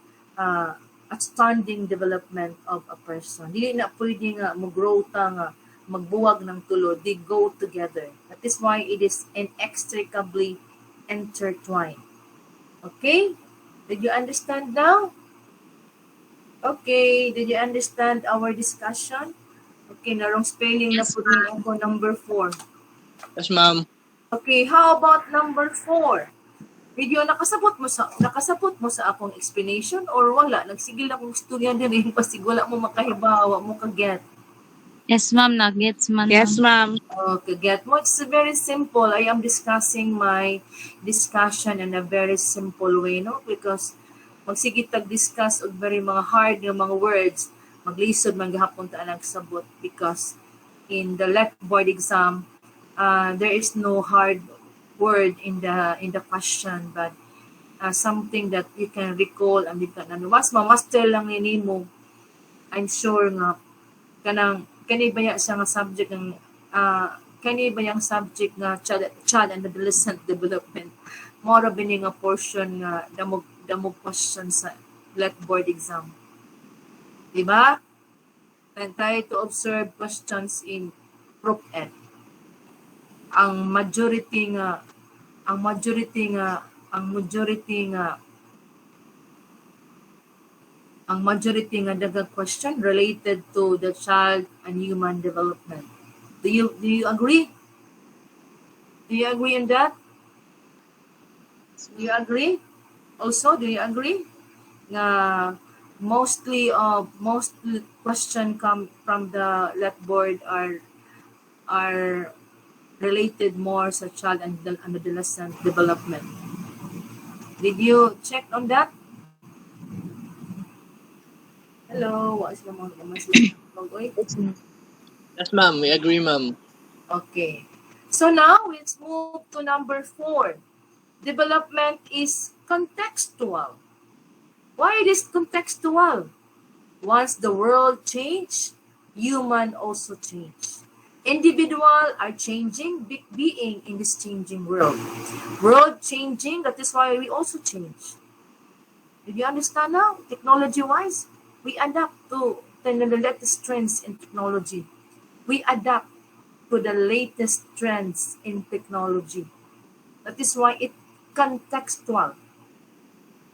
S1: outstanding development of a person. Dili na pwede nga mag-grow ta nga magbuwag ng tulo. They go together. That is why it is inextricably intertwined. Okay? Did you understand now? Okay. Did you understand our discussion? Okay, narong spelling na po din ako number 4.
S7: Yes, ma'am.
S1: Okay, how about number 4? Video, nakasabot mo sa akong explanation or wala? Nagsigil akong istorya din rin pasig wala mo makahibawa mo kaget.
S3: Yes, ma'am. Nag-gets man.
S7: Yes, ma'am.
S1: Okay, get mo. It's very simple. I am discussing my discussion in a very simple way, no? Because magsigit tag-discuss og very mga hard nga mga words, maglisod man gahapon ta nagsabot because in the left board exam, there is no hard word in the question, but something that you can recall and you can mas ma-master lang nimo. I'm sure nga kani ba siya nga subject ng kani ba yang subject nga child and adolescent development, more bini nga portion nga damog question sa left board exam, diba? And try to observe questions in Prop Ed. Ang majority nga daghang question related to the child and human development. Do you agree? Do you agree in that? Do you agree? Also, do you agree? Mostly most question come from the left board are related more sa child and adolescent development. Did you check on that? Hello, what is the mga
S7: Yes, ma'am. We agree, ma'am.
S1: Okay. So now let's move to number 4. Development is contextual. Why it is contextual? Once the world change, human also change. Individual are changing, being in this changing world. World changing, that is why we also change. Did you understand now? Technology-wise, we adapt to the latest trends in technology. We adapt to the latest trends in technology. That is why it contextual.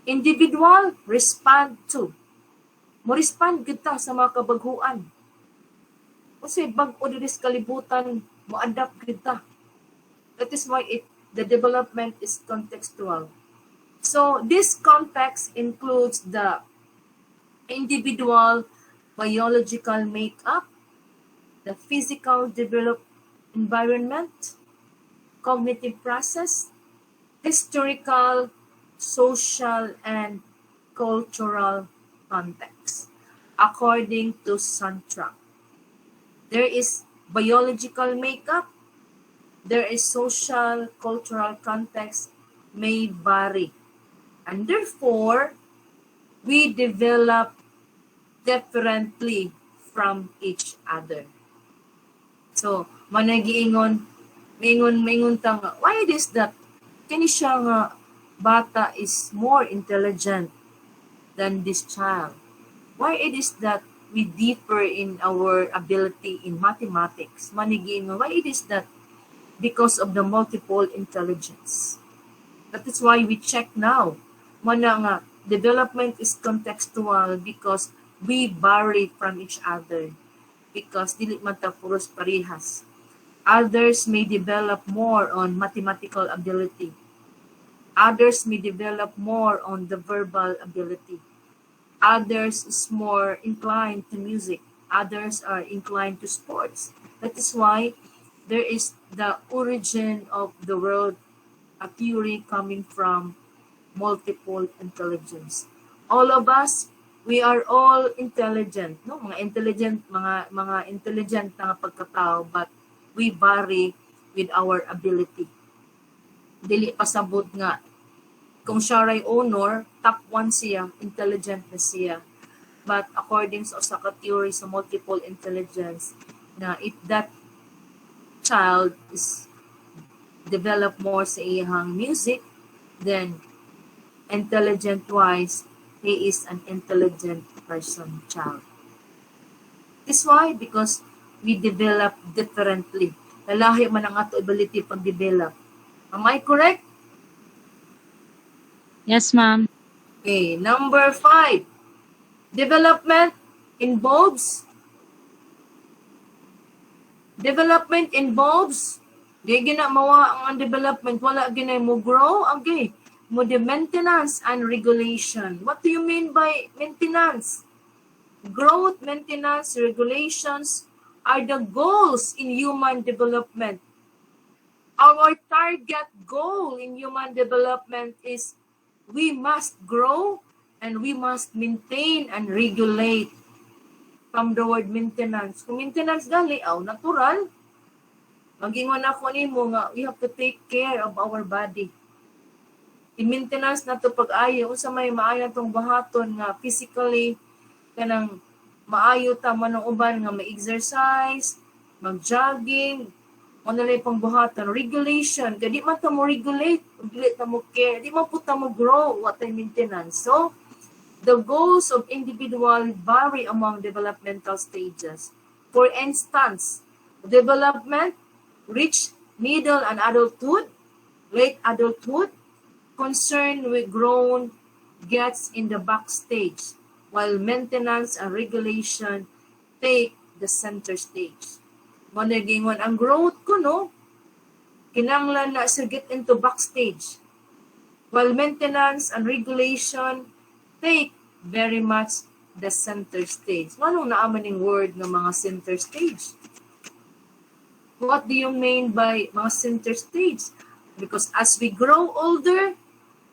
S1: Individual, respond to. Mo-respond kita sa mga kabaguan. Kasi bag-o diri sa kalibutan, mo-adapt kita. That is why the development is contextual. So this context includes the individual biological makeup, the physical developed environment, cognitive process, historical, social, and cultural context. According to Santra, there is biological makeup, there is social, cultural context may vary. And therefore, we develop differently from each other. So, managiingon, maingon tanga, why it is that kini siya nga bata is more intelligent than this child? Why it is that we differ in our ability in mathematics? Managiingon, why it is that because of the multiple intelligence? That is why we check now. Mana nga, development is contextual because we vary from each other. Because dili man ta puros parehas. Others may develop more on mathematical ability. Others may develop more on the verbal ability. Others is more inclined to music. Others are inclined to sports. That is why there is the origin of the world, a theory coming from multiple intelligence. All of us, we are all intelligent, no? Mga intelligent na pagkatao, but we vary with our ability. Dili pasabot nga kung siya ray honor, top 1 siya, intelligent na siya. But according sa theory sa multiple intelligence, na if that child is develop more sa iyang music, then intelligent-wise, he is an intelligent person, child. This why? Because we develop differently. Lalahi man ang ato ability pag-develop. Am I correct?
S3: Yes, ma'am.
S1: Okay, number 5. Development involves di gina mawa ang development, wala gina mo grow, okay. Mo the maintenance and regulation. What do you mean by maintenance? Growth, maintenance, regulations are the goals in human development. Our target goal in human development is we must grow and we must maintain and regulate. From the word maintenance. Kung maintenance gali, natural. Mag-ingon ako nimo nga, we have to take care of our body. I-maintenance na to pag-ayo. Unsa may maayo na itong bahaton nga physically, kanang maayo ta manong uban nga mag-exercise, mag-jogging, manalay pang buhaton. Regulation, kaya di man ta mo regulate, di ta mo care, di man po ta mo grow, what ay maintenance. So, the goals of individual vary among developmental stages. For instance, development, reach middle and adulthood, late adulthood, concern with grown gets in the backstage, while maintenance and regulation take the center stage. Mo nagingon ang growth ko no, kinanglan na sir get into backstage. While maintenance and regulation take very much the center stage. Anong naaman yung word ng mga center stage? What do you mean by mga center stage? Because as we grow older,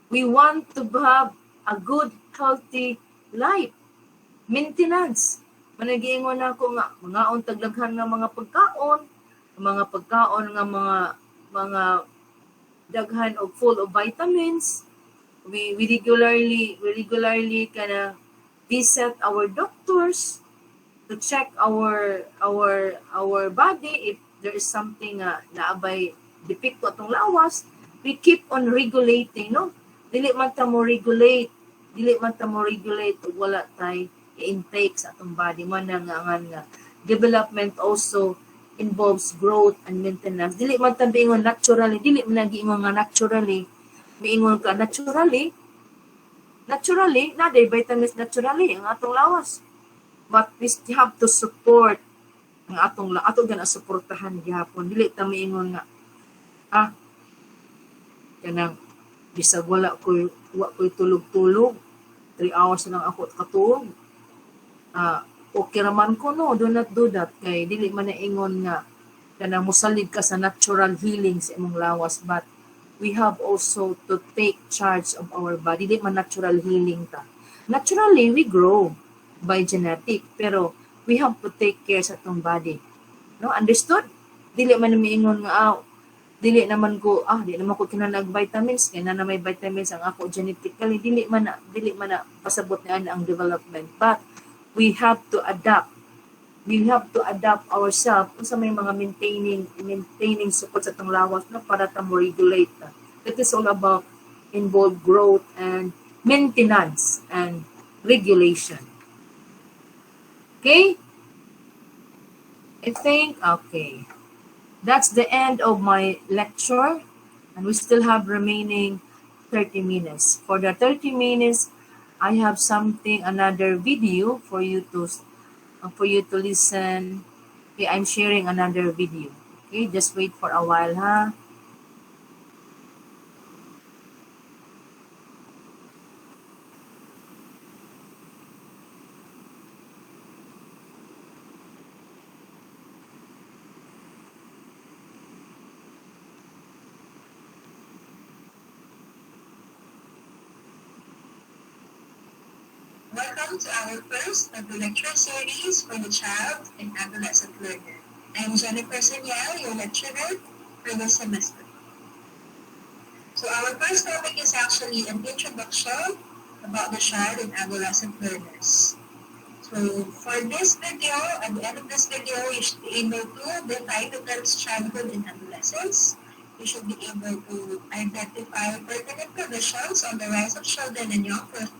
S1: we want to have a good, healthy life. Maintenance. Managiingon ako nga, mga taglaghan ng mga pagkaon nga mga daghan og full of vitamins. We regularly kind visit our doctors to check our body if there is something naabay depekto atong lawas. We keep on regulating, no? Dili man ta mo regulate ug wala tay i-intake sa atong body man nga development also involves growth and maintenance. Dili man ta biingon naturally, dili man nagiingon nga naturally. Miingon ka naturally na day vitamins naturally ang atong lawas. But we have to support ang atong gana suportahan gyapon. Dili ta miingon nga kanang bisag wala ko'y tulog-tulog 3 hours lang ako katulog. Okay raman ko no, do not do that kay dili man naingon nga kanang mosalid ka sa natural healing sa imong lawas, but we have also to take charge of our body. Dili man natural healing ta. Naturally we grow by genetic, pero we have to take care sa atong body. No, understood? Dili man miingon nga dili naman ko kinanag vitamins kay na may vitamins ang ako genetically, dili man na pasabot na ang development, but we have to adapt ourselves kung sa may mga maintaining support sa atong lawas na para ta mo regulate. It is all about involved growth and maintenance and regulation. Okay? I think, okay. That's the end of my lecture, and we still have remaining 30 minutes. For the 30 minutes, I have another video for you to listen. Okay, I'm sharing another video. Okay, just wait for a while, ha? Welcome to our first of the lecture series for the child and adolescent learner. I am Jennifer Sanyal, your lecturer for this semester. So our first topic is actually an introduction about the child and adolescent learners. So for this video, at the end of this video, you should be able to define the terms childhood and adolescence. You should be able to identify pertinent conditions on the rise of children and young persons.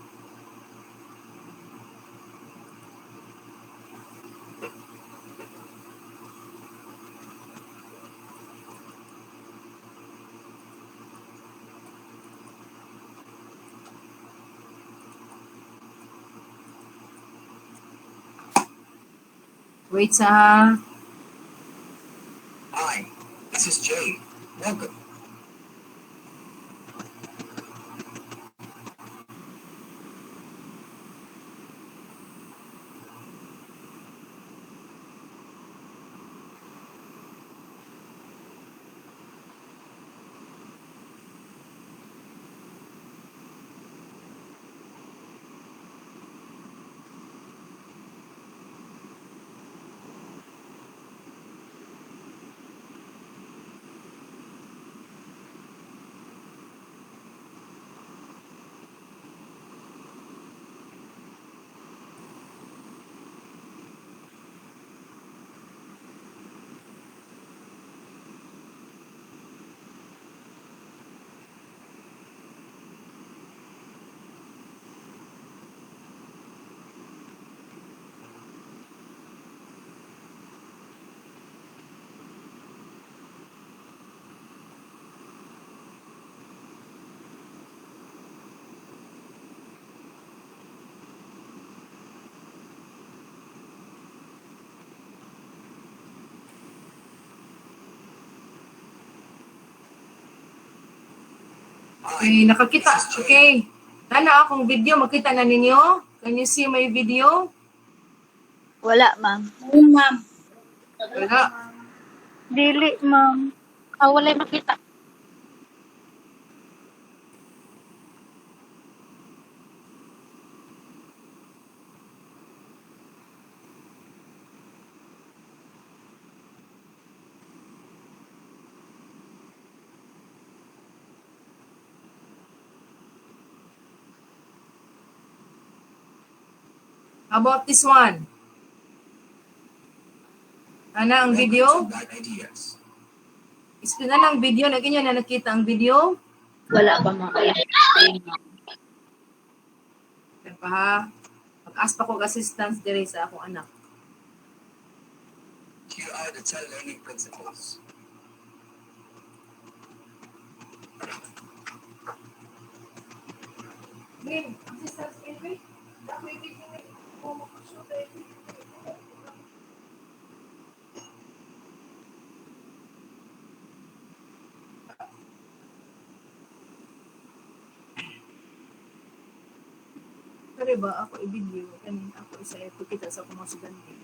S1: Wait, Hi, this is Jay. Welcome. Okay, nakakita. Okay. Nana akong video, makita na ninyo? Can you see my video?
S6: Wala, ma'am.
S1: Wala.
S6: Dili, ma'am. Walay makita.
S1: How about this one? Ana ang video? Isko na lang video, naginyo na nakita ang video?
S2: Wala pa mga
S1: Kaya pa ha? Mag-ask pa ko assistance dire sa akong anak.
S8: Here are the 10 learning principles.
S1: Green, assistance baby? Pero ba ako i-video, kanin ako isa ito kita sa akong mga sugante.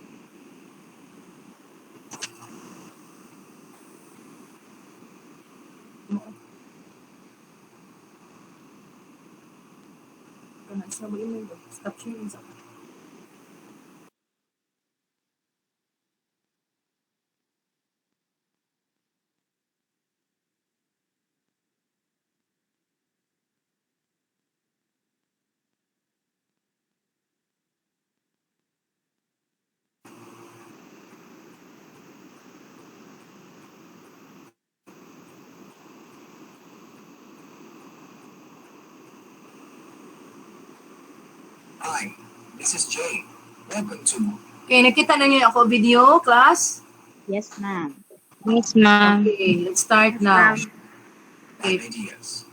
S1: Kanan sa mo email, stop sharing sa akin.
S8: Hi, this is Jay. Welcome to
S1: Okay, nakita na niyo ako video, class?
S5: Yes, ma'am.
S3: Yes, ma'am.
S1: Okay, let's start now.
S8: Bad
S1: Okay.
S8: Ideas.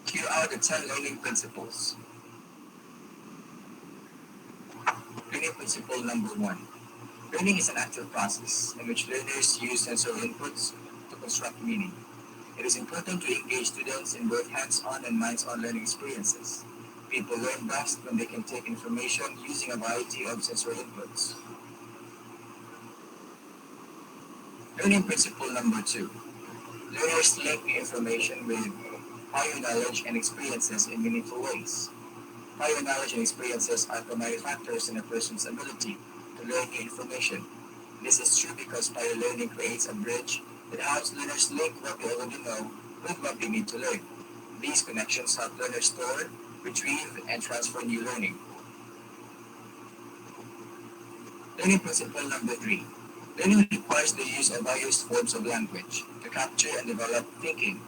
S8: Here are the 10 learning principles. Learning principle number 1. Learning is an active process in which learners use sensory inputs to construct meaning. It is important to engage students in both hands-on and minds-on learning experiences. People learn best when they can take information using a variety of sensory inputs. Learning principle number 2. Learners link information with prior knowledge and experiences in meaningful ways. Prior knowledge and experiences are primary factors in a person's ability to learn new information. This is true because prior learning creates a bridge that helps learners link what they already know with what they need to learn. These connections help learners store, retrieve, and transfer new learning. Learning principle number 3. Learning requires the use of various forms of language to capture and develop thinking.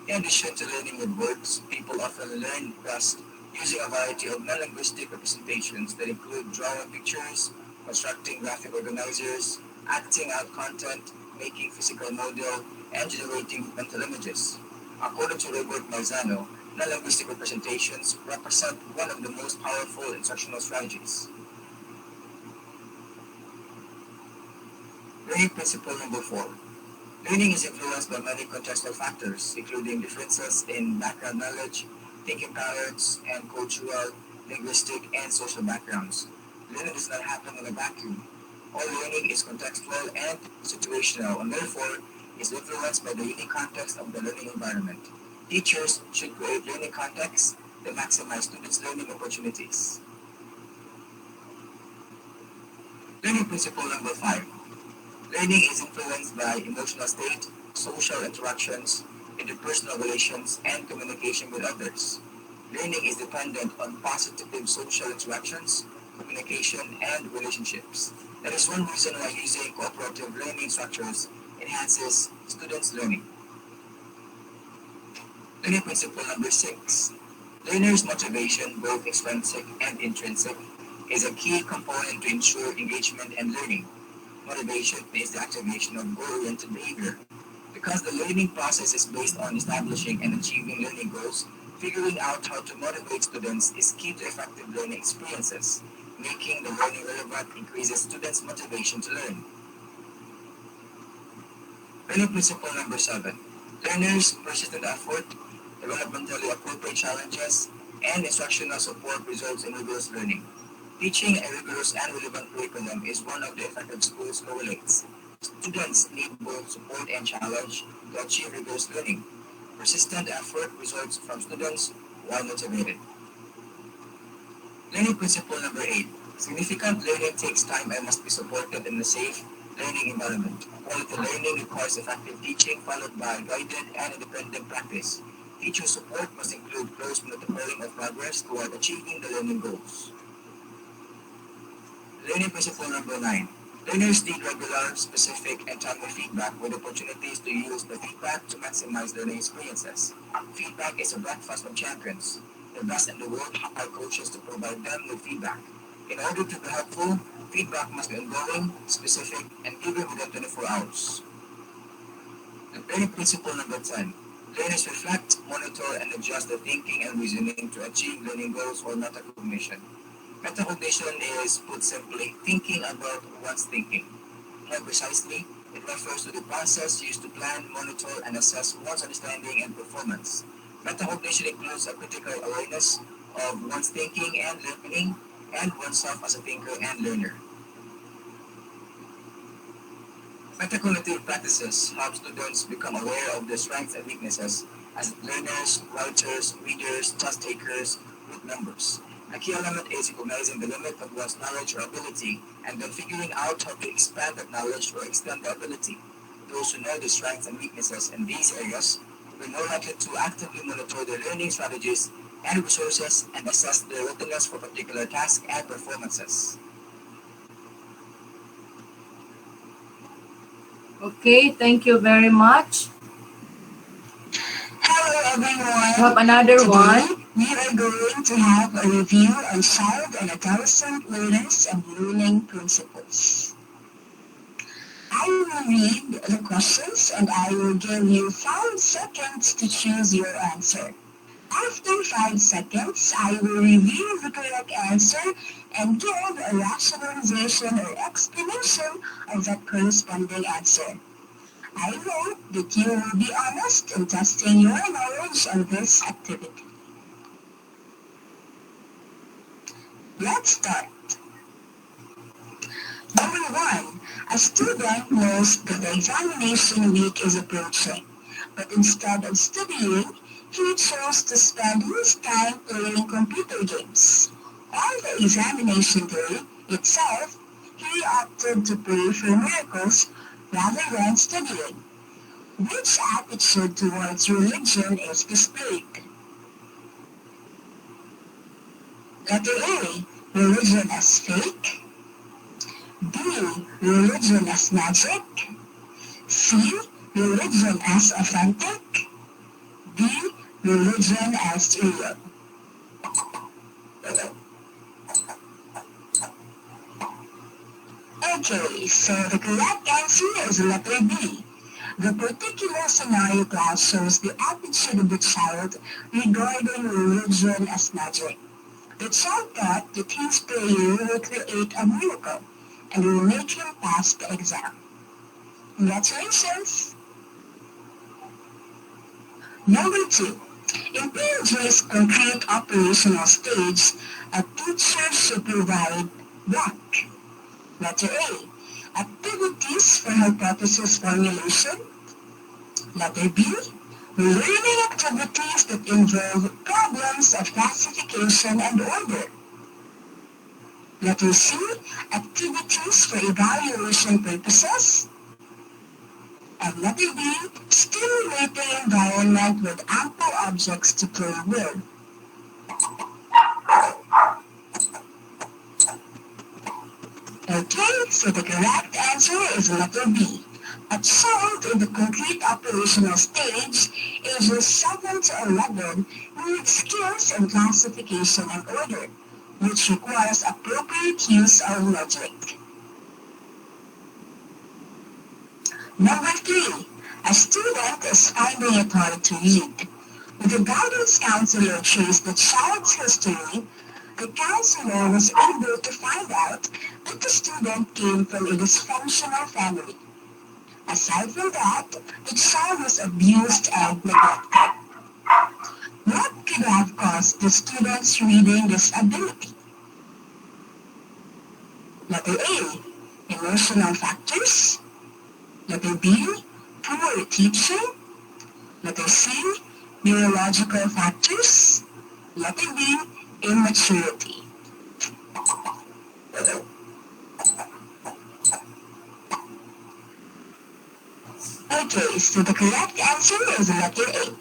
S8: In addition to learning with words, people often learn best using a variety of non-linguistic representations that include drawing pictures, constructing graphic organizers, acting out content, making physical model, and generating mental images. According to Robert Marzano, non-linguistic representations represent one of the most powerful instructional strategies. Learning principle number 4. Learning is influenced by many contextual factors, including differences in background knowledge, thinking patterns, and cultural, linguistic, and social backgrounds. Learning does not happen in a vacuum. All learning is contextual and situational, and therefore is influenced by the unique context of the learning environment. Teachers should create learning contexts that maximize students' learning opportunities. Learning principle number 5. Learning is influenced by emotional state, social interactions, interpersonal relations, and communication with others. Learning is dependent on positive social interactions, communication, and relationships. That is one reason why using cooperative learning structures enhances students' learning. Learning principle number 6. Learners' motivation, both extrinsic and intrinsic, is a key component to ensure engagement and learning. Motivation is the activation of goal-oriented behavior. Because the learning process is based on establishing and achieving learning goals, figuring out how to motivate students is key to effective learning experiences. Making the learning relevant increases students' motivation to learn. Learning principle number 7. Learners' persistent effort, developmentally appropriate challenges, and instructional support results in rigorous learning. Teaching a rigorous and relevant curriculum is one of the effective schools correlates. Students need both support and challenge to achieve rigorous learning. Persistent effort results from students who are motivated. Learning principle number 8. Significant learning takes time and must be supported in a safe learning environment. Quality learning requires effective teaching followed by guided and independent practice. Teacher support must include close monitoring of progress toward achieving the learning goals. Learning principle number 9. Learners need regular, specific, and timely feedback with opportunities to use the feedback to maximize learning experiences. Feedback is a breakfast of champions. The best in the world hire coaches to provide them with feedback. In order to be helpful, feedback must be ongoing, specific, and given within 24 hours. And learning principle number 10. Learners reflect, monitor, and adjust their thinking and reasoning to achieve learning goals or metacognition. Metacognition is, put simply, thinking about one's thinking. More precisely, it refers to the process used to plan, monitor, and assess one's understanding and performance. Metacognition includes a critical awareness of one's thinking and learning, and oneself as a thinker and learner. Metacognitive practices help students become aware of their strengths and weaknesses as learners, writers, readers, test takers, group members. A key element is recognizing the limit of one's knowledge or ability and then figuring out how to expand that knowledge or extend the ability. Those who know their strengths and weaknesses in these areas will be more likely to actively monitor their learning strategies and resources and assess their readiness for particular tasks and performances.
S1: Okay, thank you very much.
S9: Hello everyone.
S1: We have another
S9: Today,
S1: one.
S9: we are going to have a review on child and adolescent learners and learning principles. I will read the questions and I will give you 5 seconds to choose your answer. After 5 seconds, I will review the correct answer and give a rationalization or explanation of that corresponding answer. I hope that you will be honest in testing your knowledge on this activity. Let's start. Number 1. A student knows that the examination week is approaching, but instead of studying, he chose to spend his time playing computer games. On the examination day itself, he opted to pray for miracles rather than studying. Which attitude towards religion is displayed? Letter A. Religion as fake. B. Religion as magic. C. Religion as authentic. D. Religion as real. Okay, so the correct answer is letter B. The particular scenario class shows the attitude of the child regarding religion as magic. The child thought that his prayer will create a miracle and will make him pass the exam. Congratulations! Number 2. In PNG's concrete operational stage, a teacher should provide blank. Letter A. Activities for hypothesis formulation. Letter B. Learning activities that involve problems of classification and order. Letter C. Activities for evaluation purposes. And letter D. Stimulating environment with ample objects to play with. Okay, so the correct answer is letter B. A child in the complete operational stage, ages 7 to 11, needs skills in classification and order, which requires appropriate use of logic. Number 3. A student is finding it hard to read. When the guidance counselor traced the child's history, the counselor was able to find out that the student came from a dysfunctional family. Aside from that, the child was abused and neglected. What could have caused the student's reading disability? Letter A, emotional factors. Letter B, poor teaching. Letter C, neurological factors. Letter D, immaturity. Okay, so the correct answer is letter A.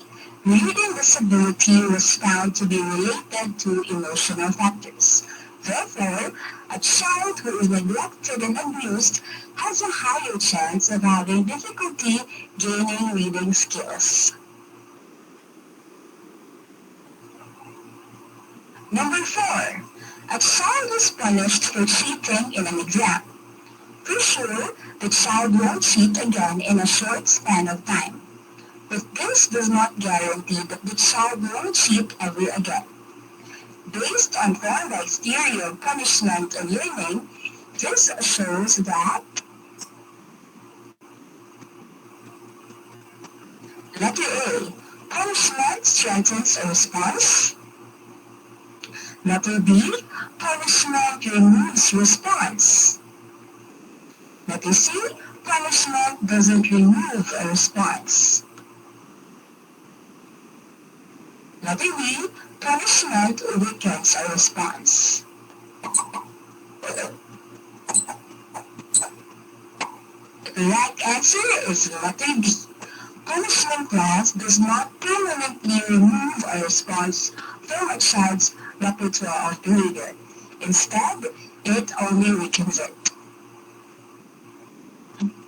S9: Reading disability was found to be related to emotional factors. Therefore, a child who is neglected and abused has a higher chance of having difficulty gaining reading skills. Number 4. A child is punished for cheating in an exam. For sure, the child won't cheat again in a short span of time. But this does not guarantee that the child won't cheat ever again. Based on Thorndike's theory of punishment and learning, this shows that letter A, punishment strengthens a response. Letter B, punishment removes response. Letter C, punishment doesn't remove a response. Letter D, punishment weakens a response. The correct answer is letter D. Punishment class does not permanently remove a response from a child's repertoire of behavior. Instead, it only weakens it.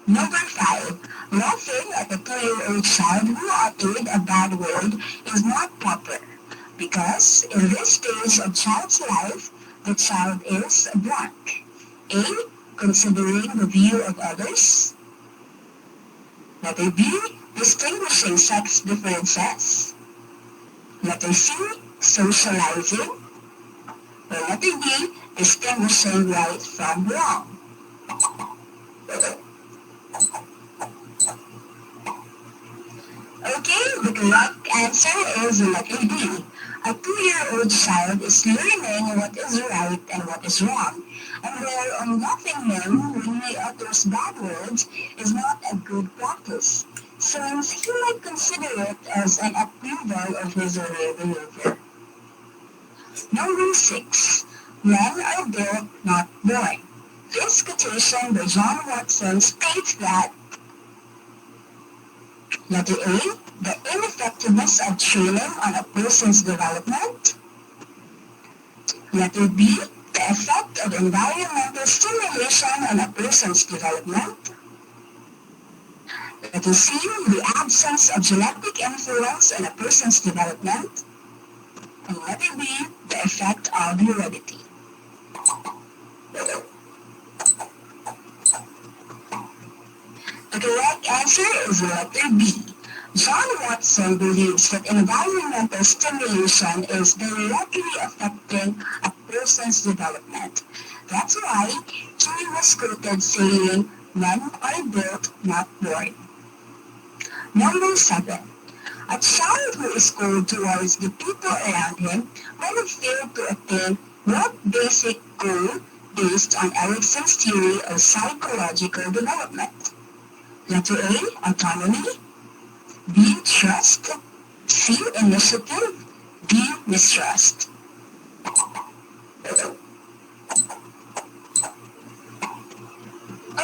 S9: Number 5. Laughing at a 2-year-old child who uttered a bad word is not proper because in this stage of child's life, the child is blank. A. Considering the view of others. Letter B. Distinguishing sex differences. Letter C. Socializing. Or letter D. Distinguishing right from wrong. Okay, the correct answer is letter D. A 2-year-old child is learning what is right and what is wrong, and where laughing him when he utters bad words is not a good practice, since he might consider it as an approval of his or her behavior. Number 6. Men are built, not born. This quotation by John Watson states that letter A, the ineffectiveness of training on a person's development. Letter B, the effect of environmental stimulation on a person's development. Letter C, the absence of genetic influence on a person's development. And letter B, the effect of heredity. The correct answer is letter B. John Watson believes that environmental stimulation is directly affecting a person's development. That's why he was quoted saying, "Men are built, not born." Number 7. A child who is cold towards the people around him might have failed to attain what basic goal based on Erickson's theory of psychological development? Letter A, autonomy. B, trust. C, initiative. D, mistrust.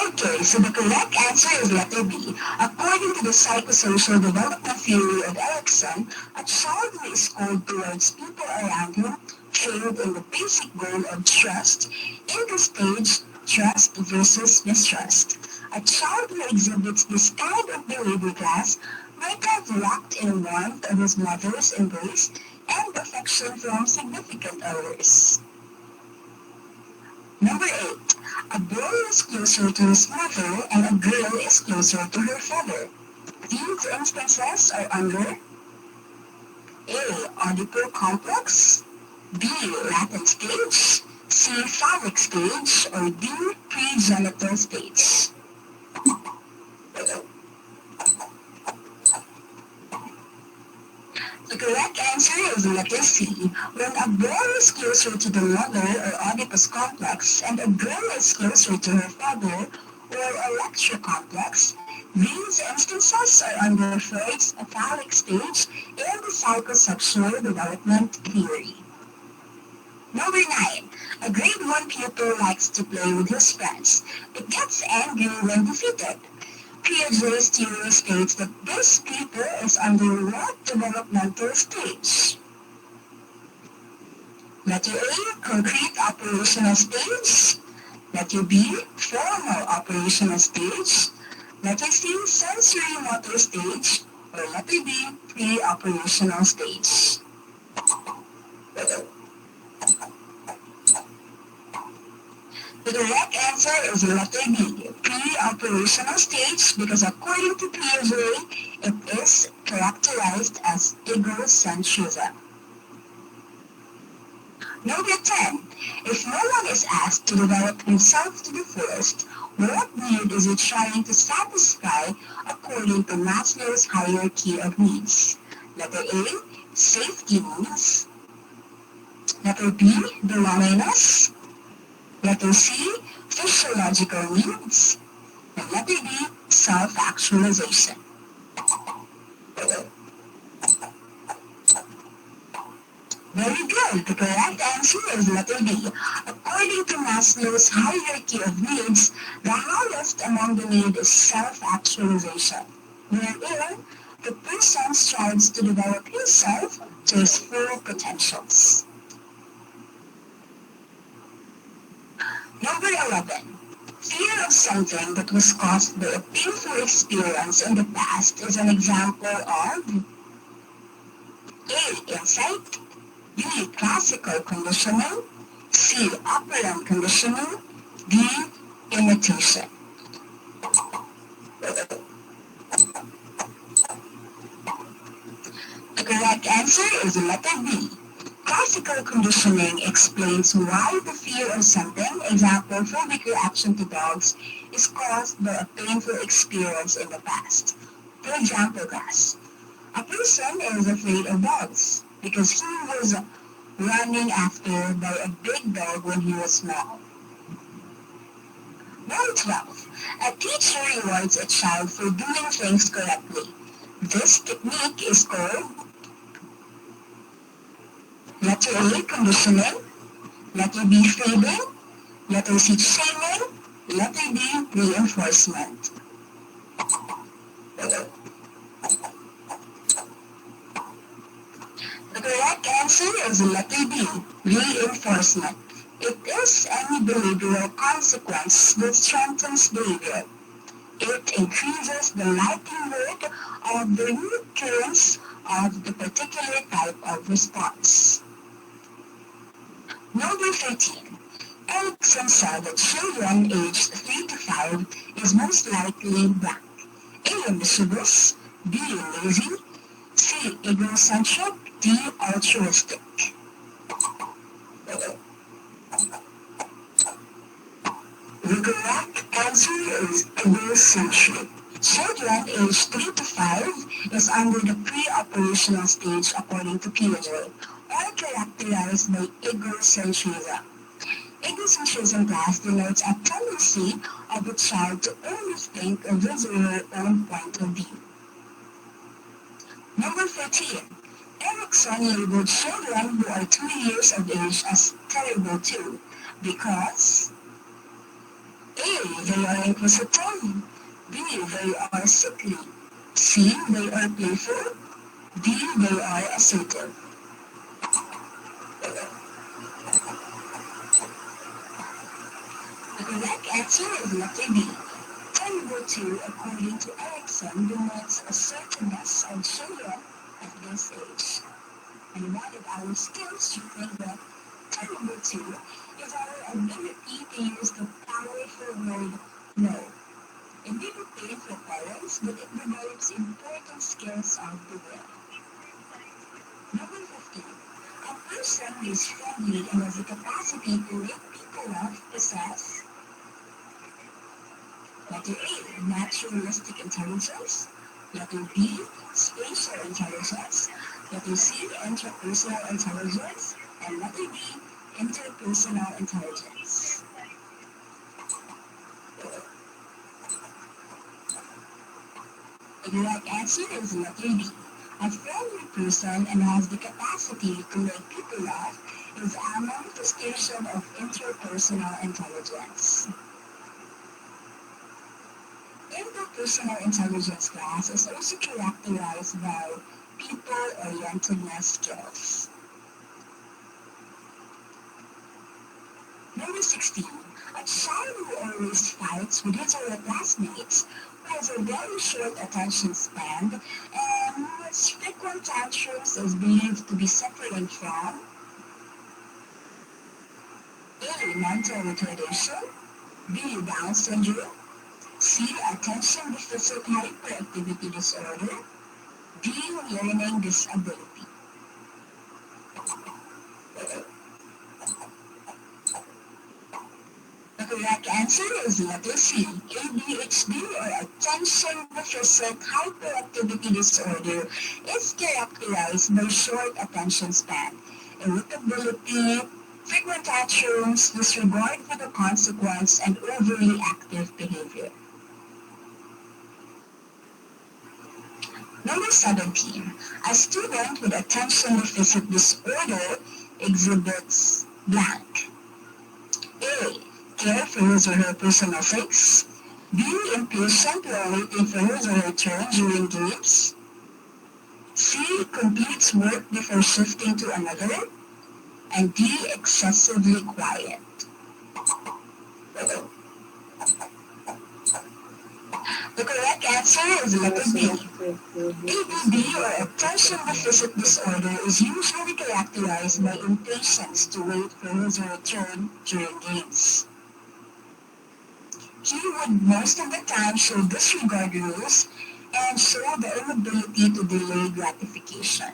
S9: Okay, so the correct answer is letter B. According to the psychosocial development theory of Erickson, a child who is cold towards people around him failed in the basic goal of trust in the stage trust versus mistrust. A child who exhibits this kind of behavior class might have lacked in warmth of his mother's embrace and affection from significant others. Number 8. A boy is closer to his mother and a girl is closer to her father. These instances are under A. Oedipal complex, B. Latent stage, C. Phallic stage, or D. Pregenital stage. The correct answer is letter C. When a boy is closer to the mother or Oedipus complex and a girl is closer to her father or Electra complex, these instances are under Freud's phallic stage in the psychosexual development theory. Number 9. A grade 1 pupil likes to play with his friends, but gets angry when defeated. Piaget's theory states that this pupil is under what developmental stage? Letter A, concrete operational stage. Letter B, formal operational stage. Letter C, sensory motor stage. Or letter D, pre-operational stage. The correct answer is letter B, pre-operational stage, because according to Piaget, it is characterized as egocentrism. Number 10. If no one is asked to develop himself to the fullest, what need is he trying to satisfy according to Maslow's hierarchy of needs? Letter A, safety needs. Letter B, belongingness. Letter C, physiological needs. And letter D, self-actualization. Very good. The correct answer is letter D. According to Maslow's hierarchy of needs, the highest among the needs is self-actualization, wherein the person strives to develop himself to his full potentials. Number 11. Fear of something that was caused by a painful experience in the past is an example of A. Insight, B. Classical conditioning, C. Operant conditioning, D. Imitation. The correct answer is letter B. Classical conditioning explains why the fear of something, example phobic reaction to dogs, is caused by a painful experience in the past. For example, class, a person is afraid of dogs because he was running after by a big dog when he was small. Number 12. A teacher rewards a child for doing things correctly. This technique is called letter A, conditioning, letter B, feeding, letter C, shaming, letter D, reinforcement. The correct answer is letter D, reinforcement. It is any behavioral consequence that strengthens behavior. It increases the likelihood of the recurrence of the particular type of response. Number 13. Erikson said that children aged 3 to 5 is most likely blank. A. Mischievous, B. Lazy, C. Egocentric, D. Altruistic. The correct answer is egocentric. Children aged 3 to 5 is under the pre-operational stage according to Piaget, or characterized by egocentrism. Egocentrism class denotes a tendency of a child to only think of his or her own point of view. Number 14. Erikson labeled children who are 2 years of age as terrible too, because A. They are inquisitive, B. They are sickly, C. They are playful, D. They are assertive. The correct answer is letter B. Terrible too, according to Erikson, denotes assertiveness of children at this age. And one of our skills to think that terrible too is our ability to use the powerful word no. It may be paid for parents, but it develops important skills of the will. Number 15. A person who is friendly and has the capacity to make people laugh possess letter A. Naturalistic intelligence, Letter B, spatial intelligence. Letter C, interpersonal intelligence. And letter D, interpersonal intelligence. The correct answer is letter B. A friendly person and has the capacity to make people laugh is a manifestation of interpersonal intelligence. Interpersonal intelligence class is also characterized by people-orientedness skills. Number 16. A child who always fights with his or her classmates, who has a very short attention span, and whose frequent tantrums is believed to be suffering from A. Mental retardation, B. Down syndrome, C. Attention deficit hyperactivity disorder, D. Learning disability. The correct answer is letter C. ADHD or attention deficit hyperactivity disorder is characterized by short attention span, irritability, frequent tantrums, disregard for the consequence, and overly active behavior. Number 17. A student with attention deficit disorder exhibits blank. A. Care for his or her personal things. B. Impatient while waiting for his or her turn during games. C. Completes work before shifting to another. And D. Excessively quiet. The correct answer is letter B. ADD or attention deficit disorder is usually characterized by impatience to wait for his or her turn during games. He would most of the time show disregard rules and show the inability to delay gratification.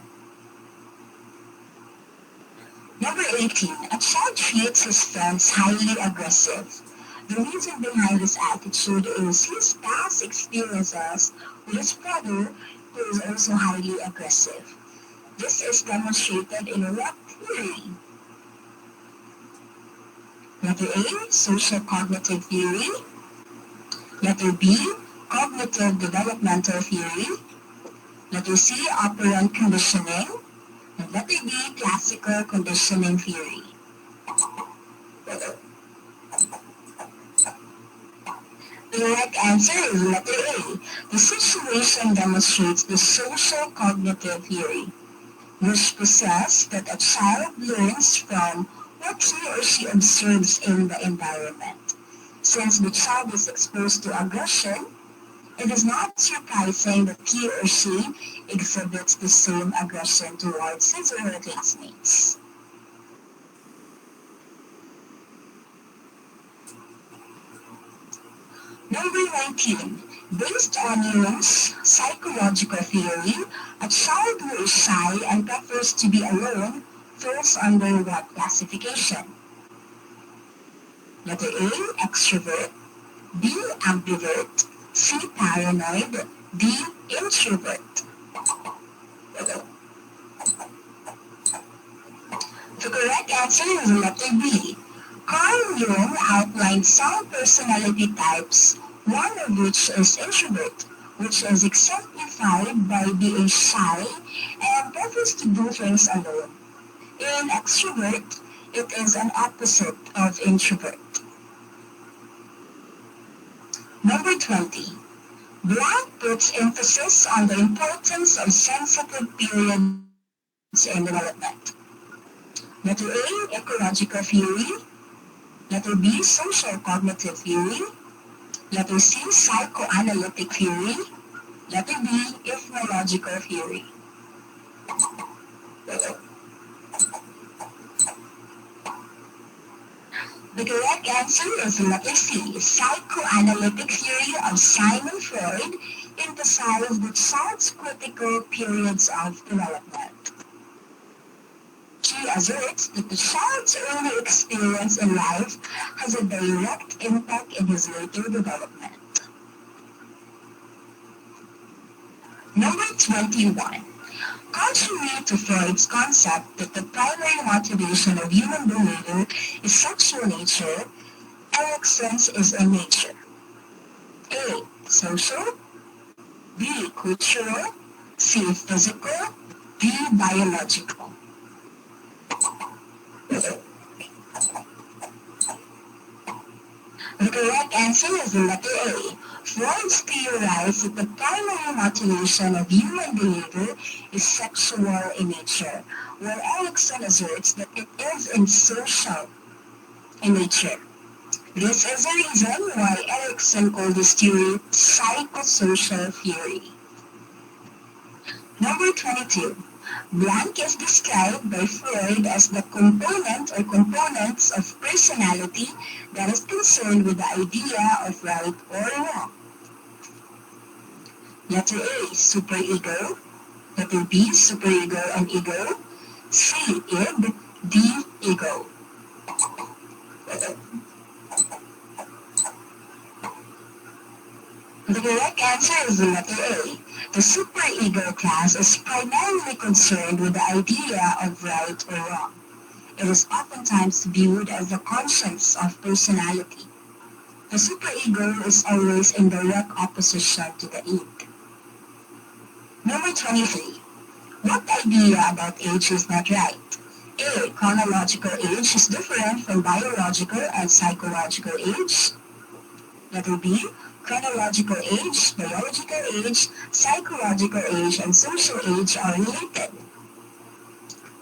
S9: Number 18. A child treats his friends highly aggressive. The reason behind this attitude is his past experiences with his brother, who is also highly aggressive. This is demonstrated in what theory? Letter A. Social cognitive theory. Letter B. Cognitive developmental theory. Letter C. Operant conditioning. And letter D. Classical conditioning theory. The correct answer is letter A. The situation demonstrates the social cognitive theory, which possesses that a child learns from what he or she observes in the environment. Since the child is exposed to aggression, it is not surprising that he or she exhibits the same aggression towards his or her classmates. Number 19. Based on Jung's psychological theory, a child who is shy and prefers to be alone falls under what classification? Letter A. Extrovert. B. Ambivert. C. Paranoid. D. Introvert. The correct answer is letter B. Carl Jung outlined some personality types, one of which is introvert, which is exemplified by being shy and prefers to do things alone. In extrovert, it is an opposite of introvert. Number 20. Black puts emphasis on the importance of sensitive periods in development. Letter A. Ecological theory. Letter B. Social cognitive theory. Letter C. Psychoanalytic theory. Letter D. Ethnological theory. The correct answer is letter C. Psychoanalytic theory of Simon Freud emphasized the child's critical periods of development. She asserts that the child's early experience in life has a direct impact in his later development. Number 21. Contrary to Freud's concept that the primary motivation of human behavior is sexual nature, Erickson's is a nature. A. Social. B. Cultural. C. Physical. D. Biological. The correct answer is the letter A. Freud theorized that the primary motivation of human behavior is sexual in nature, while Erikson asserts that it is in social in nature. This is the reason why Erikson called this theory psychosocial theory. Number 22. Blank is described by Freud as the component or components of personality that is concerned with the idea of right or wrong. Letter A, superego. Letter B, superego and ego. C, id. D, ego. The correct answer is the letter A. The superego class is primarily concerned with the idea of right or wrong. It is oftentimes viewed as the conscience of personality. The superego is always in direct opposition to the id. Number 23. What idea about age is not right? A. Chronological age is different from biological and psychological age. Letter B. Chronological age, biological age, psychological age, and social age are related.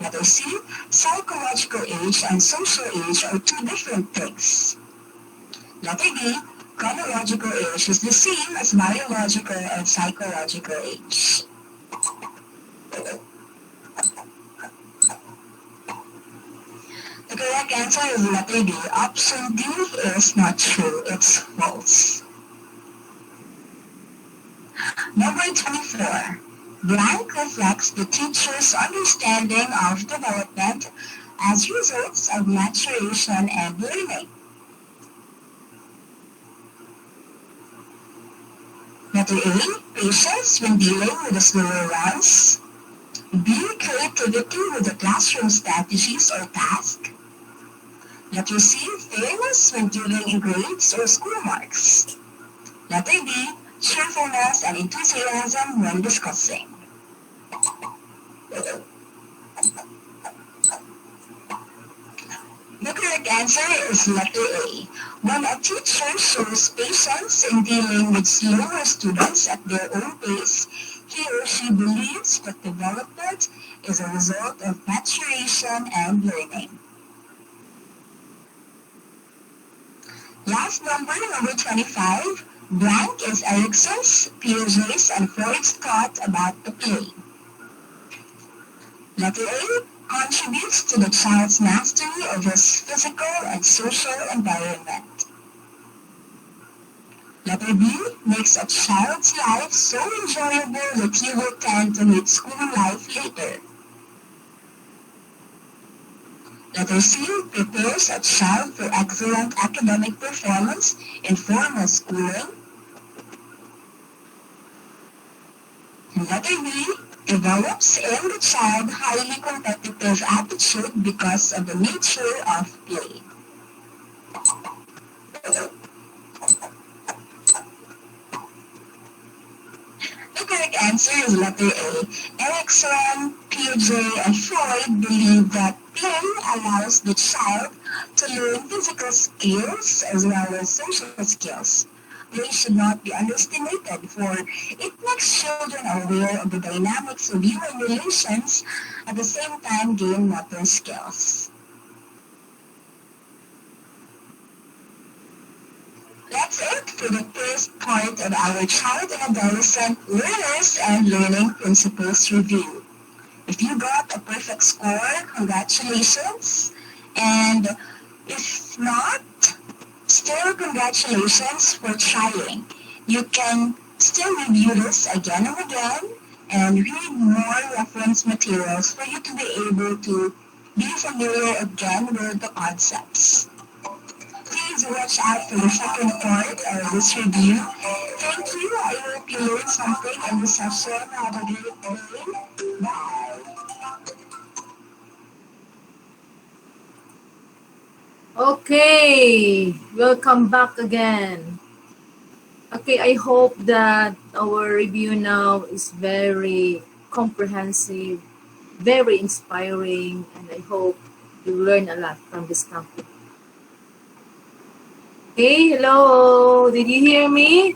S9: Letter C. Psychological age and social age are two different things. Letter D. Chronological age is the same as biological and psychological age. The correct answer is letter D. Option D is not true. It's false. Number 24. Blank reflects the teacher's understanding of development as results of maturation and learning. Letter A. Patience when dealing with the slower ones. B. Creativity with the classroom strategies or task. Letter C. Fairness when dealing in grades or school marks. Letter D. Cheerfulness and enthusiasm when discussing. The correct answer is letter A. When a teacher shows patience in dealing with slower students at their own pace, he or she believes that development is a result of maturation and learning. Last number 25. Blank is Erickson's, Piaget's, and Freud's thought about the play. Letter A contributes to the child's mastery of his physical and social environment. Letter B makes a child's life so enjoyable that he will tend to hate school life later. Letter C prepares a child for excellent academic performance in formal schooling. And letter B develops in the child highly competitive attitude because of the nature of play. The correct answer is letter A. Erikson, Piaget, and Freud believe that play allows the child to learn physical skills as well as social skills. Play should not be underestimated, for it makes children aware of the dynamics of human relations, at the same time gain motor skills. That's it for the first part of our child and adolescent learners and learning principles review. If you got a perfect score, congratulations. And if not, still congratulations for trying. You can still review this again and again and read more reference materials for you to be able to be familiar again with the concepts. Please please watch out for the second part of this review. Thank you. I hope you learned something in this session. Have a great day. Bye.
S1: Okay, welcome back again. Okay, I hope that our review now is very comprehensive, very inspiring, and I hope you learn a lot from this topic. Okay, hello. Did you hear me?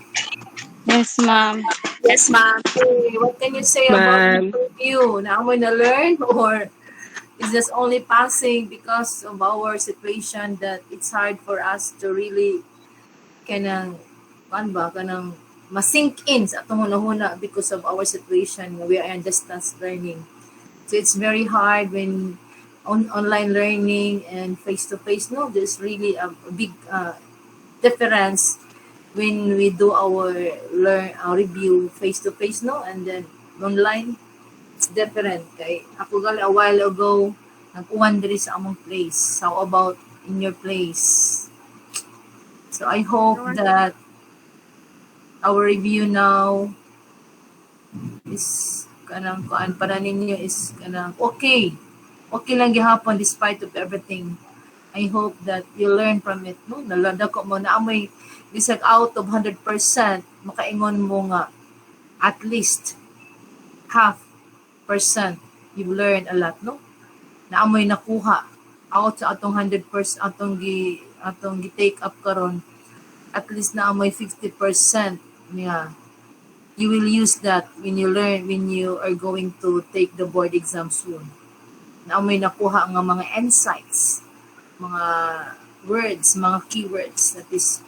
S3: Yes, ma'am.
S2: Yes, ma'am.
S1: Okay, what can you say about the
S10: Ma'am.
S1: review? Now I'm gonna learn, or is just only passing because of our situation that it's hard for us to really kanang kanang masink in sa atong hunahuna because of our situation. We are in distance learning. So it's very hard when online learning and face-to-face. No, there's really a big difference when we do our review face-to-face, no, and then online. It's different. Kay ako gali a while ago, nag-uwan diri sa among place. How about in your place? So I hope that our review now is kanang kuan para ninyo is kanang okay. Okay lang gihapon despite of everything. I hope that you learn from it, no? Nalada ko mo na amoy bisag out of 100%, makaingon mo nga at least half percent you learn a lot, no? Na amoy nakuha out sa atong 100% atong gi take up karon, at least na amoy 50% niya. You will use that when you are going to take the board exam soon. Na amoy nakuha nga mga insights, mga words, mga keywords that is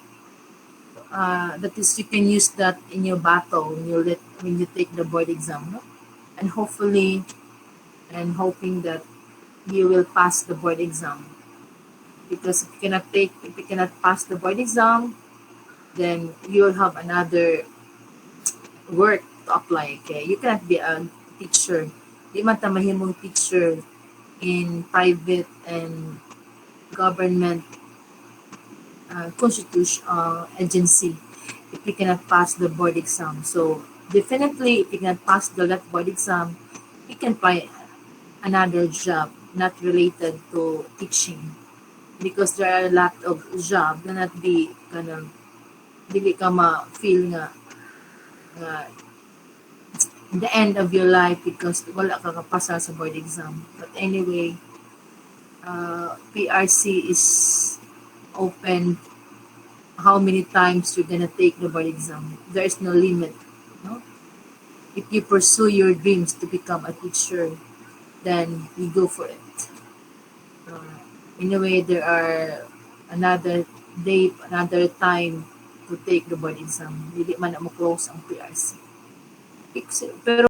S1: you can use that in your battle when you take the board exam, no? And hopefully and hoping that you will pass the board exam, because if you cannot pass the board exam, then you will have another work to apply. Okay, you cannot be a teacher. Di man ta mahimong teacher in private and government constitution agency if you cannot pass the board exam. So definitely, if you cannot pass the board exam, you can find another job not related to teaching, because there are a lot of job na not be kanang dili ka ma-feel nga in the end of your life because wala ka kapasa sa board exam. But anyway, PRC is open how many times you're gonna take the board exam. There is no limit, no? If you pursue your dreams to become a teacher, then you go for it. Anyway, there are another day, another time to take the board exam. Hindi man na mo close ang PRC. Pero